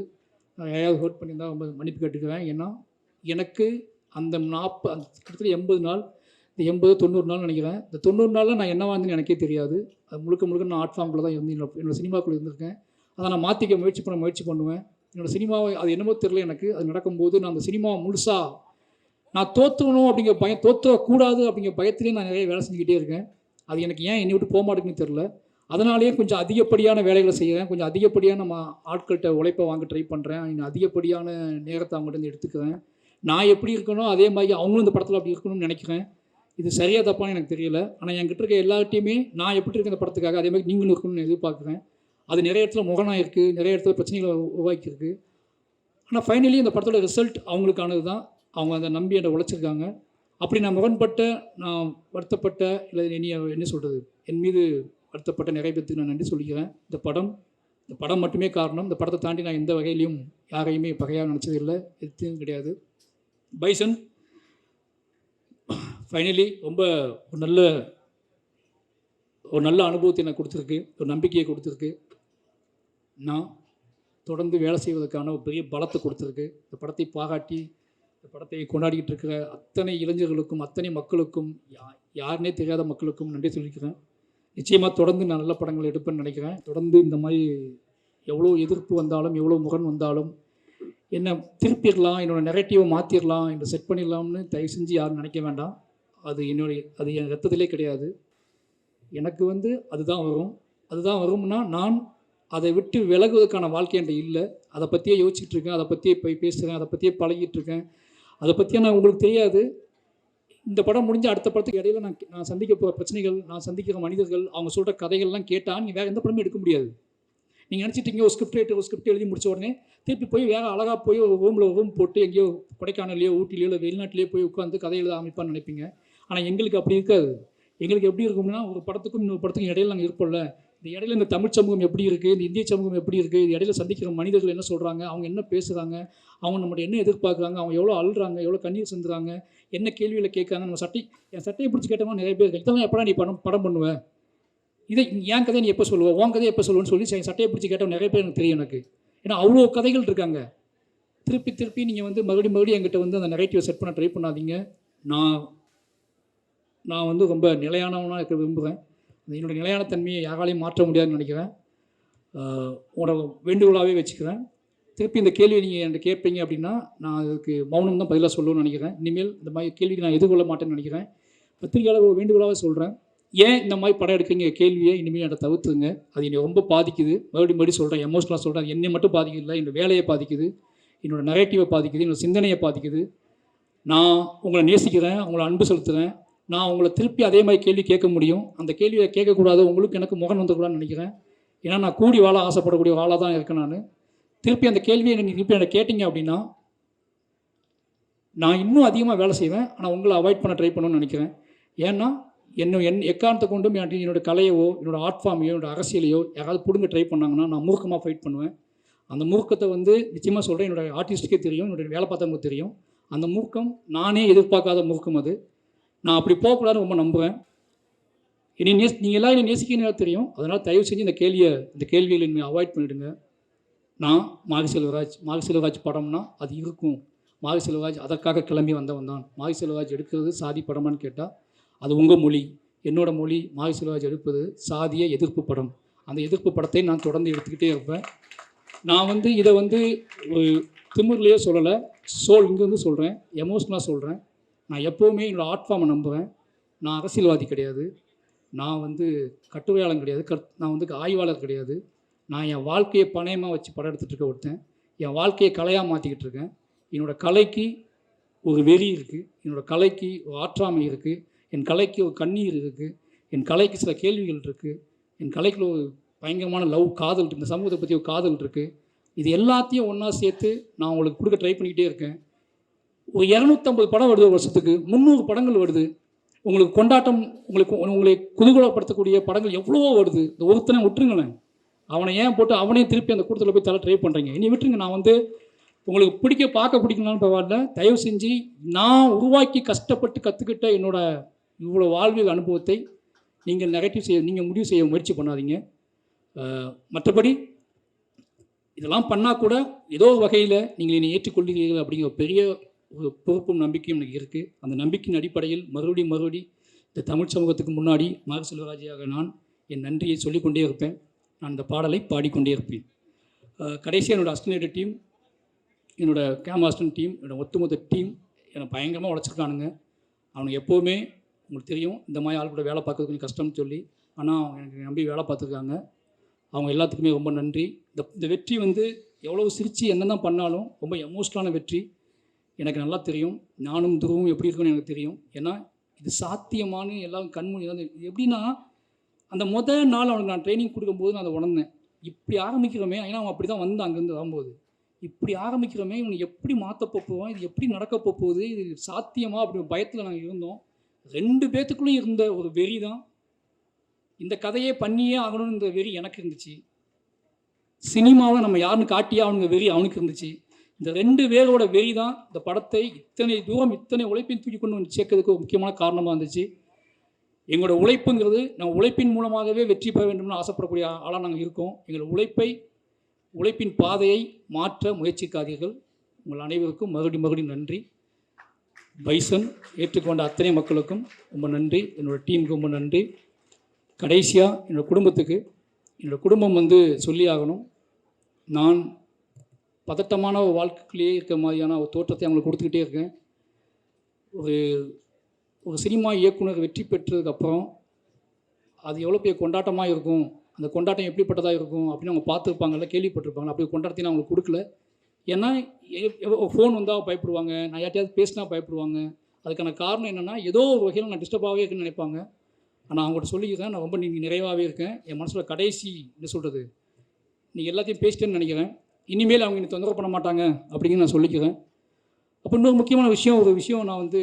நான் யாராவது ஹர்ட் பண்ணியிருந்தால் ரொம்ப மன்னிப்பு கேட்டுக்கிறேன். ஏன்னா எனக்கு அந்த கிட்டத்தட்ட 80 நாள், இந்த 80-90 நாள் நினைக்கிறேன். இந்த 90 நாளில் நான் என்னவா இருந்தேன்னு எனக்கே தெரியாது. அது முழுக்க நான் ஆர்ட் ஃபார்மில் தான் இருந்து என்னோடய சினிமாக்குள்ளே இருந்திருக்கேன். அதை நான் மாற்றிக்க முயற்சி பண்ணுவேன். என்னோடய சினிமாவை அது என்னமோ தெரியல எனக்கு. அது நடக்கும்போது நான் அந்த சினிமாவை முழுசாக நான் தோற்றுக்கணும் அப்படிங்கிற பயம், தோற்றக்கூடாது அப்படிங்கிற பயத்திலே நான் நிறைய வேலை செஞ்சுக்கிட்டே இருக்கேன். அது எனக்கு ஏன் என்னை விட்டு போக மாட்டேங்குன்னு தெரில. அதனாலேயே கொஞ்சம் அதிகப்படியான வேலைகளை செய்கிறேன். கொஞ்சம் அதிகப்படியான நம்ம ஆட்கள்கிட்ட உழைப்பை வாங்க ட்ரை பண்ணுறேன். இன்னும் அதிகப்படியான நேரத்தை அவங்கள்ட்ட எடுத்துக்கிறேன். நான் எப்படி இருக்கணும் அதே மாதிரி அவங்களும் இந்த படத்தில் அப்படி இருக்கணும்னு நினைக்கிறேன். இது சரியாக தப்பான்னு எனக்கு தெரியல. ஆனால் என்கிட்ட இருக்க எல்லாத்தையுமே நான் எப்படி இருக்க இந்த படத்துக்காக அதே மாதிரி நீங்களும் இருக்கணும்னு எதிர்பார்க்குறேன். அது நிறைய இடத்துல முரணாக இருக்குது, நிறைய இடத்துல பிரச்சனைகளை உருவாக்கியிருக்கு. ஆனால் ஃபைனலி இந்த படத்தோட ரிசல்ட் அவங்களுக்கானது தான். அவங்க அதை நம்பி என்னை உழைச்சிருக்காங்க. அப்படி நான் முரண்பட்ட, நான் வருத்தப்பட்ட, இல்லை என்ன சொல்கிறது, என் மீது வருத்தப்பட்ட நிறைய பேருக்கு நான் நன்றி சொல்லிக்கிறேன். இந்த படம் மட்டுமே காரணம். இந்த படத்தை தாண்டி நான் எந்த வகையிலையும் யாரையுமே பகையாக நினச்சது இல்லை, எதுவும் கிடையாது. பைசன் ஃபைனலி ரொம்ப ஒரு நல்ல அனுபவத்தை எனக்கு கொடுத்துருக்கு, ஒரு நம்பிக்கையை கொடுத்துருக்கு. நான் தொடர்ந்து வேலை செய்வதற்கான ஒரு பெரிய பலத்தை கொடுத்துருக்கு. இந்த படத்தை பாராட்டி இந்த படத்தை கொண்டாடிக்கிட்டு இருக்கிற அத்தனை இளைஞர்களுக்கும், அத்தனை மக்களுக்கும், யாருன்னே தெரியாத மக்களுக்கும் நன்றி சொல்லிக்கிறேன். நிச்சயமாக தொடர்ந்து நான் நல்ல படங்கள் எடுப்பேன்னு நினைக்கிறேன். தொடர்ந்து இந்த மாதிரி எவ்வளோ எதிர்ப்பு வந்தாலும், எவ்வளோ முரண் வந்தாலும், என்னை திருப்பிடலாம், என்னோடய நெரேட்டிவை மாற்றிடலாம், என்னை செட் பண்ணிடலாம்னு தயவு செஞ்சு யாரும் நினைக்க வேண்டாம். அது என் ரத்தத்திலே கிடையாது. எனக்கு வந்து அதுதான் வரும். அதுதான் வரும்னா, நான் அதை விட்டு விலகுவதற்கான வாழ்க்கை என்கிட்ட இல்லை. அதை பற்றியே யோசிச்சுட்டு இருக்கேன், அதை பற்றியே போய் பேசுகிறேன், அதை பற்றியே பழகிட்டு இருக்கேன். அதை பற்றியே நான் உங்களுக்கு தெரியாது. இந்த படம் முடிஞ்சு அடுத்த படத்துக்கு இடையில நான் சந்திக்க போகிற பிரச்சனைகள், நான் சந்திக்கிற மனிதர்கள், அவங்க சொல்கிற கதைகள்லாம் கேட்டால் நீங்கள் வேறு எந்த படமும் எடுக்க முடியாது. நீங்கள் நினச்சிட்டீங்க ஒரு ஸ்கிரிப்ட் எழுதி முடிச்ச உடனே திருப்பி போய் வேறு அழகாக போய் ஒரு ரூம் போட்டு எங்கேயோ கொடைக்கானல்லையோ ஊட்டிலையோ இல்லை வெளிநாட்டிலையோ போய் உட்காந்து கதை எழுத அமைப்பான்னு நினைப்பீங்க. ஆனால் எங்களுக்கு அப்படி இருக்காது. எங்களுக்கு எப்படி இருக்கும்னா, ஒரு படத்துக்கும் இன்னொரு படத்துக்கும் இடையில நாங்கள் இருப்போம்ல, இந்த இடையில இந்த தமிழ் சமூகம் எப்படி இருக்குது, இந்த இந்திய சமூகம் எப்படி இருக்குது, இது இடையில சந்திக்கிற மனிதர்கள் என்ன சொல்கிறாங்க, அவங்க என்ன பேசுகிறாங்க, அவங்க நம்மகிட்ட என்ன எதிர்பார்க்குறாங்க, அவங்க எவ்வளோ அழுறாங்க, எவ்வளோ கண்ணீர் சிந்துறாங்க, என்ன கேள்வியில் கேட்குறாங்க. நம்ம என் சட்டையை பிடிச்சி கேட்டவங்க நிறைய பேர் இருக்கு. இதெல்லாம் எப்படா நீ படம் பண்ணுவேன், இதை என் கதையை நீ எப்போ சொல்லுவேன், உன் கதையை எப்போ சொல்லுவேன்னு சொல்லி என் சட்டையை பிடிச்சி கேட்டவங்க நிறைய பேர் எனக்கு தெரியும். எனக்கு ஏன்னா அவ்வளோ கதைகள் இருக்காங்க. திருப்பி நீங்கள் வந்து மறுபடியும் என்கிட்ட வந்து அந்த நெகட்டிவை செட் பண்ண ட்ரை பண்ணாதீங்க. நான் வந்து ரொம்ப நிலையானவனாக இருக்க விரும்புகிறேன். என்னோடய நிலையான தன்மையை யாராலையும் மாற்ற முடியாதுன்னு நினைக்கிறேன். உங்களோட வேண்டுகோளாகவே வச்சுக்கிறேன். திருப்பி இந்த கேள்வியை நீங்கள் என்கிட்ட கேட்பீங்க அப்படின்னா, நான் அதுக்கு மௌனம் தான் பதிலாக சொல்லணும்னு நினைக்கிறேன். இனிமேல் இந்த மாதிரி கேள்விக்கு நான் எதிர்கொள்ள மாட்டேன்னு நினைக்கிறேன். பத்திரிகையாளர் ஒரு வேண்டுகோளாகவே சொல்கிறேன், ஏன் இந்த மாதிரி படம் எடுக்கிறீங்க கேள்வியை இனிமேல் என்கிட்ட தவிர்த்துங்க. அது என்னை ரொம்ப பாதிக்குது. மறுபடியும் சொல்கிறேன், எமோஷனலாக சொல்கிறேன். அது என்னை மட்டும் பாதிக்குது, என்னோடய வேலையை பாதிக்குது, என்னோடய நெகட்டிவை பாதிக்குது, என்னோடய சிந்தனையை பாதிக்குது. நான் உங்களை நேசிக்கிறேன், உங்களை அன்பு செலுத்துகிறேன். நான் உங்களை திருப்பி அதே மாதிரி கேள்வி கேட்க முடியும். அந்த கேள்வியை கேட்கக்கூடாது, உங்களுக்கு எனக்கு முகம் வந்துக்கூடாதுன்னு நினைக்கிறேன். ஏன்னா நான் கூடி வாழ ஆசைப்படக்கூடிய ஆளாக தான் இருக்கேன். நான் திருப்பி அந்த கேள்வியை நீங்கள் திருப்பி என்னை கேட்டிங்க அப்படின்னா, நான் இன்னும் அதிகமாக வேலை செய்வேன். ஆனால் உங்களை அவாய்ட் பண்ண ட்ரை பண்ணணும்னு நினைக்கிறேன். ஏன்னா எக்காரணத்தை கொண்டும் என்னோடய கலையவோ, என்னோடய ஆர்ட் ஃபார்மையோ, என்னோடய அரசியலையோ யாராவது பிடுங்க ட்ரை பண்ணாங்கன்னா நான் மூர்க்கமாக ஃபைட் பண்ணுவேன். அந்த மூர்க்கத்தை வந்து நிச்சயமாக சொல்கிறேன், என்னோடய ஆர்டிஸ்ட்டுக்கே தெரியும், என்னோடய வேலை பார்த்தவங்களுக்கு தெரியும். அந்த மூர்க்கம் நானே எதிர்பார்க்காத மூர்க்கம். அது நான் அப்படி போகக்கூடாதுன்னு ரொம்ப நம்புவேன். நீங்கள் எல்லாம் என்னை நேசிக்கிறீங்க தெரியும். அதனால் தயவு செஞ்சு இந்த கேள்வியில் என்னை அவாய்ட் பண்ணிவிடுங்க. நான் மாரி செல்வராஜ் படம்னா அது இருக்கும். மாரி செல்வராஜ் அதற்காக கிளம்பி வந்தவன் தான். மாரி செல்வராஜ் எடுக்கிறது சாதி படமான்னு கேட்டால் அது உங்கள் மொழி. என்னோடய மொழி. மாரி செல்வராஜ் எடுப்பது சாதிய எதிர்ப்பு படம். அந்த எதிர்ப்பு படத்தை நான் தொடர்ந்து எடுத்துக்கிட்டே இருப்பேன். நான் வந்து இதை வந்து ஒரு திமிர்லேயே சொல்லலை, இங்கேருந்து சொல்கிறேன், எமோஷ்னலாக சொல்கிறேன். நான் எப்போவுமே என்னோடய ஆர்ட் ஃபார்மை நம்புவேன். நான் அரசியல்வாதி கிடையாது, நான் வந்து கட்டுரையாளன் கிடையாது, நான் வந்து ஆய்வாளர் கிடையாது. நான் என் வாழ்க்கையை பணயமாக வச்சு படம் எடுத்துகிட்டு இருக்க ஒருத்தன். என் வாழ்க்கையை கலையாக மாற்றிக்கிட்டு இருக்கேன். என்னோடய கலைக்கு ஒரு வெறி இருக்குது, என்னோடய கலைக்கு ஒரு ஆற்றாமை இருக்குது, என் கலைக்கு ஒரு கண்ணீர் இருக்குது, என் கலைக்கு சில கேள்விகள் இருக்குது, என் கலைக்குள்ள ஒரு பயங்கரமான காதல் இருக்குது, இந்த சமூகத்தை பற்றி ஒரு காதல் இருக்குது. இது எல்லாத்தையும் ஒன்றா சேர்த்து நான் உங்களுக்கு கொடுக்க ட்ரை பண்ணிக்கிட்டே இருக்கேன். ஒரு 250 படம் வருது வருஷத்துக்கு, 300 படங்கள் வருது. உங்களுக்கு கொண்டாட்டம், உங்களை குதூகலப்படுத்தக்கூடிய படங்கள் எவ்வளவோ வருது. இந்த ஒருத்தனை விட்டுருங்களேன், அவனை ஏன் போட்டு அவனையும் திருப்பி அந்த கூட்டத்தில் போய் ட்ரை பண்ணுறீங்க? இனி விட்டுருங்க. நான் வந்து உங்களுக்கு பார்க்க பிடிக்கணும்னு பரவாயில்ல, தயவு செஞ்சு நான் உருவாக்கி கஷ்டப்பட்டு கற்றுக்கிட்ட என்னோட இவ்வளோ வாழ்வியல் அனுபவத்தை நீங்கள் முடிவு செய்ய முயற்சி பண்ணாதீங்க. மற்றபடி இதெல்லாம் பண்ணால் கூட ஏதோ வகையில் நீங்கள் என்னை ஏற்றுக்கொள்கிறீர்கள் அப்படிங்கிற பெரிய ஒரு பொறுப்பும் நம்பிக்கையும் எனக்கு இருக்குது. அந்த நம்பிக்கையின் அடிப்படையில் மறுபடியும் இந்த தமிழ் சமூகத்துக்கு முன்னாடி மாரி செல்வராஜாக நான் என் நன்றியை சொல்லிக்கொண்டே இருப்பேன். நான் இந்த பாடலை பாடிக்கொண்டே இருப்பேன். கடைசியாக என்னோடய அசிஸ்டன்ட் டீம், என்னோடய கேமரா அசிஸ்டன்ட் டீம், என்னோடய ஒட்டுமொத்த டீம் என்னை பயங்கரமாக உழைச்சிருக்கானுங்க. அவனுக்கு எப்போவுமே உங்களுக்கு தெரியும், இந்த மாதிரி ஆள் கூட வேலை பார்க்கறது கொஞ்சம் கஷ்டம்னு சொல்லி, ஆனால் அவங்க எனக்கு நம்பி வேலை பார்த்துருக்காங்க. அவங்க எல்லாத்துக்குமே ரொம்ப நன்றி. இந்த வெற்றி வந்து எவ்வளோ சிரித்து என்னென்ன பண்ணாலும் ரொம்ப எமோஷ்னலான வெற்றி. எனக்கு நல்லா தெரியும், நானும் துருவும் எப்படி இருக்குன்னு எனக்கு தெரியும். ஏன்னா இது சாத்தியமான எல்லாம் கண்மூடி தான். எப்படின்னா அந்த நாள் அவனுக்கு நான் ட்ரைனிங் கொடுக்கும்போது நான் அதை உணர்ந்தேன். இப்படி ஆரம்பிக்கிறோமே, ஏன்னா அவன் அப்படி தான் வந்து அங்கேருந்து வரும்போது இப்படி ஆரம்பிக்கிறோமே, இவனுக்கு எப்படி மாற்ற போவோம், இது எப்படி நடக்க போகுது, இது சாத்தியமா அப்படி பயத்தில் நாங்கள் இருந்தோம். 2 பேத்துக்குள்ளேயும் இருந்த ஒரு வெறி தான். இந்த கதையே பண்ணியே ஆகணும்னு இந்த வெறி எனக்கு இருந்துச்சு. சினிமாவை நம்ம யாருன்னு காட்டியே அவனுங்க வெறி அவனுக்கு இருந்துச்சு. இந்த 2 பேரோட வெறி தான் இந்த படத்தை இத்தனை தூரம் இத்தனை உழைப்பின் தூக்கி கொண்டு வந்து சேர்க்கறதுக்கு ஒரு முக்கியமான காரணமாக இருந்துச்சு. எங்களோட உழைப்புங்கிறது நம்ம உழைப்பின் மூலமாகவே வெற்றி பெற வேண்டும்னு ஆசைப்படக்கூடிய ஆளாக நாங்கள் இருக்கோம். எங்களோட உழைப்பின் பாதையை மாற்ற முயற்சிக்காதீர்கள். உங்கள் அனைவருக்கும் மறுபடியும் நன்றி. பைசன் ஏற்றுக்கொண்ட அத்தனை மக்களுக்கும் ரொம்ப நன்றி. என்னோடய டீமுக்கு ரொம்ப நன்றி. கடைசியாக என்னோடய குடும்பம் வந்து சொல்லி ஆகணும். நான் பதட்டமான ஒரு வாழ்க்கையிலேயே இருக்க மாதிரியான ஒரு தோற்றத்தை அவங்களுக்கு கொடுத்துக்கிட்டே இருக்கேன். ஒரு சினிமா இயக்குனர் வெற்றி பெற்றதுக்கப்புறம் அது எவ்வளோ பெரிய கொண்டாட்டமாக இருக்கும், அந்த கொண்டாட்டம் எப்படிப்பட்டதாக இருக்கும் அப்படின்னு அவங்க பார்த்துருப்பாங்கல்ல, கேள்விப்பட்டிருப்பாங்க. அப்படி கொண்டாட்டத்தையும் நான் அவங்களுக்கு கொடுக்கல. ஏன்னா ஃபோன் வந்தால் பயப்படுவாங்க, நான் யார்ட்டையாவது பேசினா பயப்படுவாங்க. அதுக்கான காரணம் என்னென்னா, ஏதோ ஒரு வகையில் நான் டிஸ்டர்பாகவே இருக்குன்னு நினைப்பாங்க. ஆனால் அவங்கள்ட்ட சொல்லிக்கிறேன், நான் ரொம்ப நிறைவாகவே இருக்கேன். என் மனசில் கடைசி என்ன சொல்கிறது, நீங்கள் எல்லாத்தையும் பேசிட்டேன்னு நினைக்கிறேன். இனிமேல் அவங்க என்னை தொந்தரவு பண்ண மாட்டாங்க அப்படிங்கிறது நான் சொல்லிக்கிறேன். அப்போ இன்னொரு முக்கியமான ஒரு விஷயம் நான் வந்து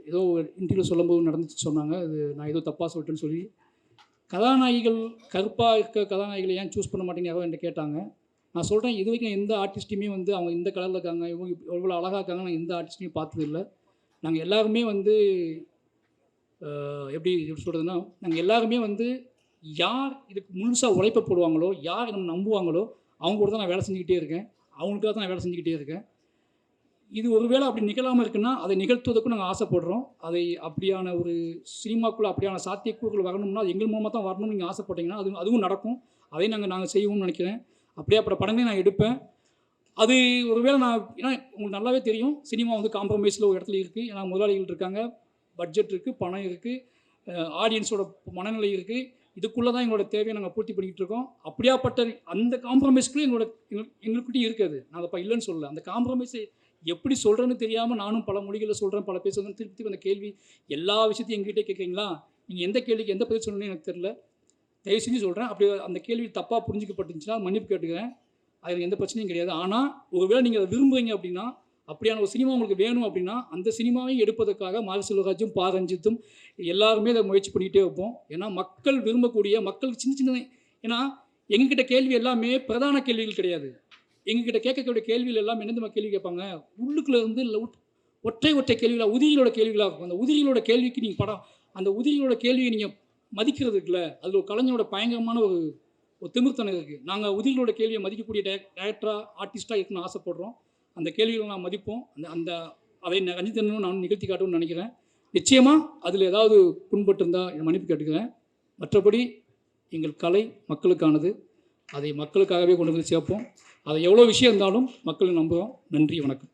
ஏதோ இன்டர்வியூ சொல்லும்போது நடந்துச்சு சொன்னாங்க. அது நான் ஏதோ தப்பாக சொல்லிட்டேன்னு சொல்லி, கதாநாயகிகள் கருப்பாக இருக்க கதாநாயகிகளை ஏன் சூஸ் பண்ண மாட்டேங்க யாரோ என்கிட்ட கேட்டாங்க. நான் சொல்கிறேன், இது வரைக்கும் எந்த ஆர்டிஸ்ட்டையுமே வந்து அவங்க இந்த கலரில் இருக்காங்க, இவங்க எவ்வளோ அழகாக இருக்காங்க, நான் எந்த ஆர்டிஸ்ட்டையும் பார்த்தது இல்லை. நாங்கள் எல்லாருமே வந்து எப்படி சொல்கிறதுனா, நாங்கள் எல்லாருமே வந்து யார் இதுக்கு முழுசாக உழைப்ப போடுவாங்களோ, யார் நம்ம நம்புவாங்களோ அவங்க கூட தான் நான் வேலை செஞ்சுக்கிட்டே இருக்கேன். அவங்களுக்காக தான் நான் வேலை செஞ்சுக்கிட்டே இருக்கேன். இது ஒருவேளை அப்படி நிகழாமல் இருக்குன்னா, அதை நிகழ்த்துவதற்கும் நாங்கள் ஆசைப்படுறோம். அதை அப்படியான ஒரு சினிமாக்குள்ளே அப்படியான சாத்தியக்கூறுகள் வரணும்னா, அது எங்கள் மூலமாக தான் வரணும்னு நீங்கள் ஆசைப்பட்டீங்கன்னா, அதுவும் நடக்கும். அதையும் நாங்கள் செய்வோம்னு நினைக்கிறேன். அப்படியே அப்புறம் படங்களையும் நான் எடுப்பேன். அது ஒருவேளை ஏன்னா உங்களுக்கு நல்லாவே தெரியும், சினிமா வந்து காம்ப்ரமைஸில் ஒரு இடத்துல இருக்குது. ஏன்னா முதலாளிகள் இருக்காங்க, பட்ஜெட் இருக்குது, பணம் இருக்குது, ஆடியன்ஸோட மனநிலை இருக்குது. இதுக்குள்ளே தான் எங்களோட தேவையை நாங்கள் பூர்த்தி பண்ணிக்கிட்டு இருக்கோம். அப்படியாப்பட்ட அந்த காம்ப்ரமைஸ்க்குள்ளே எங்களுக்கிட்டையும் இருக்குது. நான் அதை இல்லைன்னு சொல்லலை. அந்த காம்ப்ரமைஸை எப்படி சொல்கிறேன்னு தெரியாமல் நானும் பல மொழிகளில் சொல்கிறேன், பல பேர் சொல்கிறேன். திருப்பி அந்த கேள்வி எல்லா விஷயத்தையும் எங்ககிட்டே கேட்குறீங்களா, நீங்கள் எந்த கேள்விக்கு எந்த பதில் சொல்லணும்னு எனக்கு தெரியல. தயவு செஞ்சு சொல்கிறேன், அப்படி அந்த கேள்வி தப்பாக புரிஞ்சிக்கப்பட்டுச்சுன்னா மன்னிப்பு கேட்டுக்கிறேன். அது எந்த பிரச்சனையும் கிடையாது. ஆனால் ஒருவேளை நீங்கள் அதை விரும்புவீங்க அப்படின்னா, அப்படியான ஒரு சினிமா உங்களுக்கு வேணும் அப்படின்னா, அந்த சினிமாவையும் எடுப்பதற்காக மாரி செல்வராஜும் பா ரஞ்சித்தும் எல்லாருமே அதை முயற்சி பண்ணிகிட்டே வைப்போம். ஏன்னா மக்கள் விரும்பக்கூடிய, மக்களுக்கு சின்ன ஏன்னா எங்ககிட்ட கேள்வி எல்லாமே பிரதான கேள்விகள் கிடையாது. எங்ககிட்ட கேட்கக்கூடிய கேள்விகள் எல்லாம் என்ன கேள்வி கேட்பாங்க, உள்ளுக்குள்ளே இருந்து ஒற்றை கேள்விகளாக, உதிரிகளோட கேள்விகளாக இருக்கும். அந்த உதிரிகளோட கேள்விக்கு நீங்கள் அந்த உதிரிகளோட கேள்வியை நீங்கள் மதிக்கிறது இருக்குல்ல, அதில் ஒரு கலைஞரோட பயங்கரமான ஒரு திமிர்த்தனம் இருக்குது. நாங்கள் உதிரிகளோட கேள்வியை மதிக்கக்கூடிய டைரக்டராக, ஆர்டிஸ்ட்டாக இருக்குன்னு ஆசைப்படுறோம். அந்த கேள்விகளை நான் மதிப்போம். அதை ரஞ்சித்தனும் நான் நிகழ்த்தி காட்டும்னு நினைக்கிறேன். நிச்சயமாக அதில் ஏதாவது புண்பட்டு இருந்தால் மன்னிப்பு கேட்டுக்கிறேன். மற்றபடி எங்கள் கலை மக்களுக்கானது. அதை மக்களுக்காகவே கொண்டு வந்து சேர்ப்போம். அதை எவ்வளோ விஷயம் இருந்தாலும் மக்கள் நம்புகிறோம். நன்றி, வணக்கம்.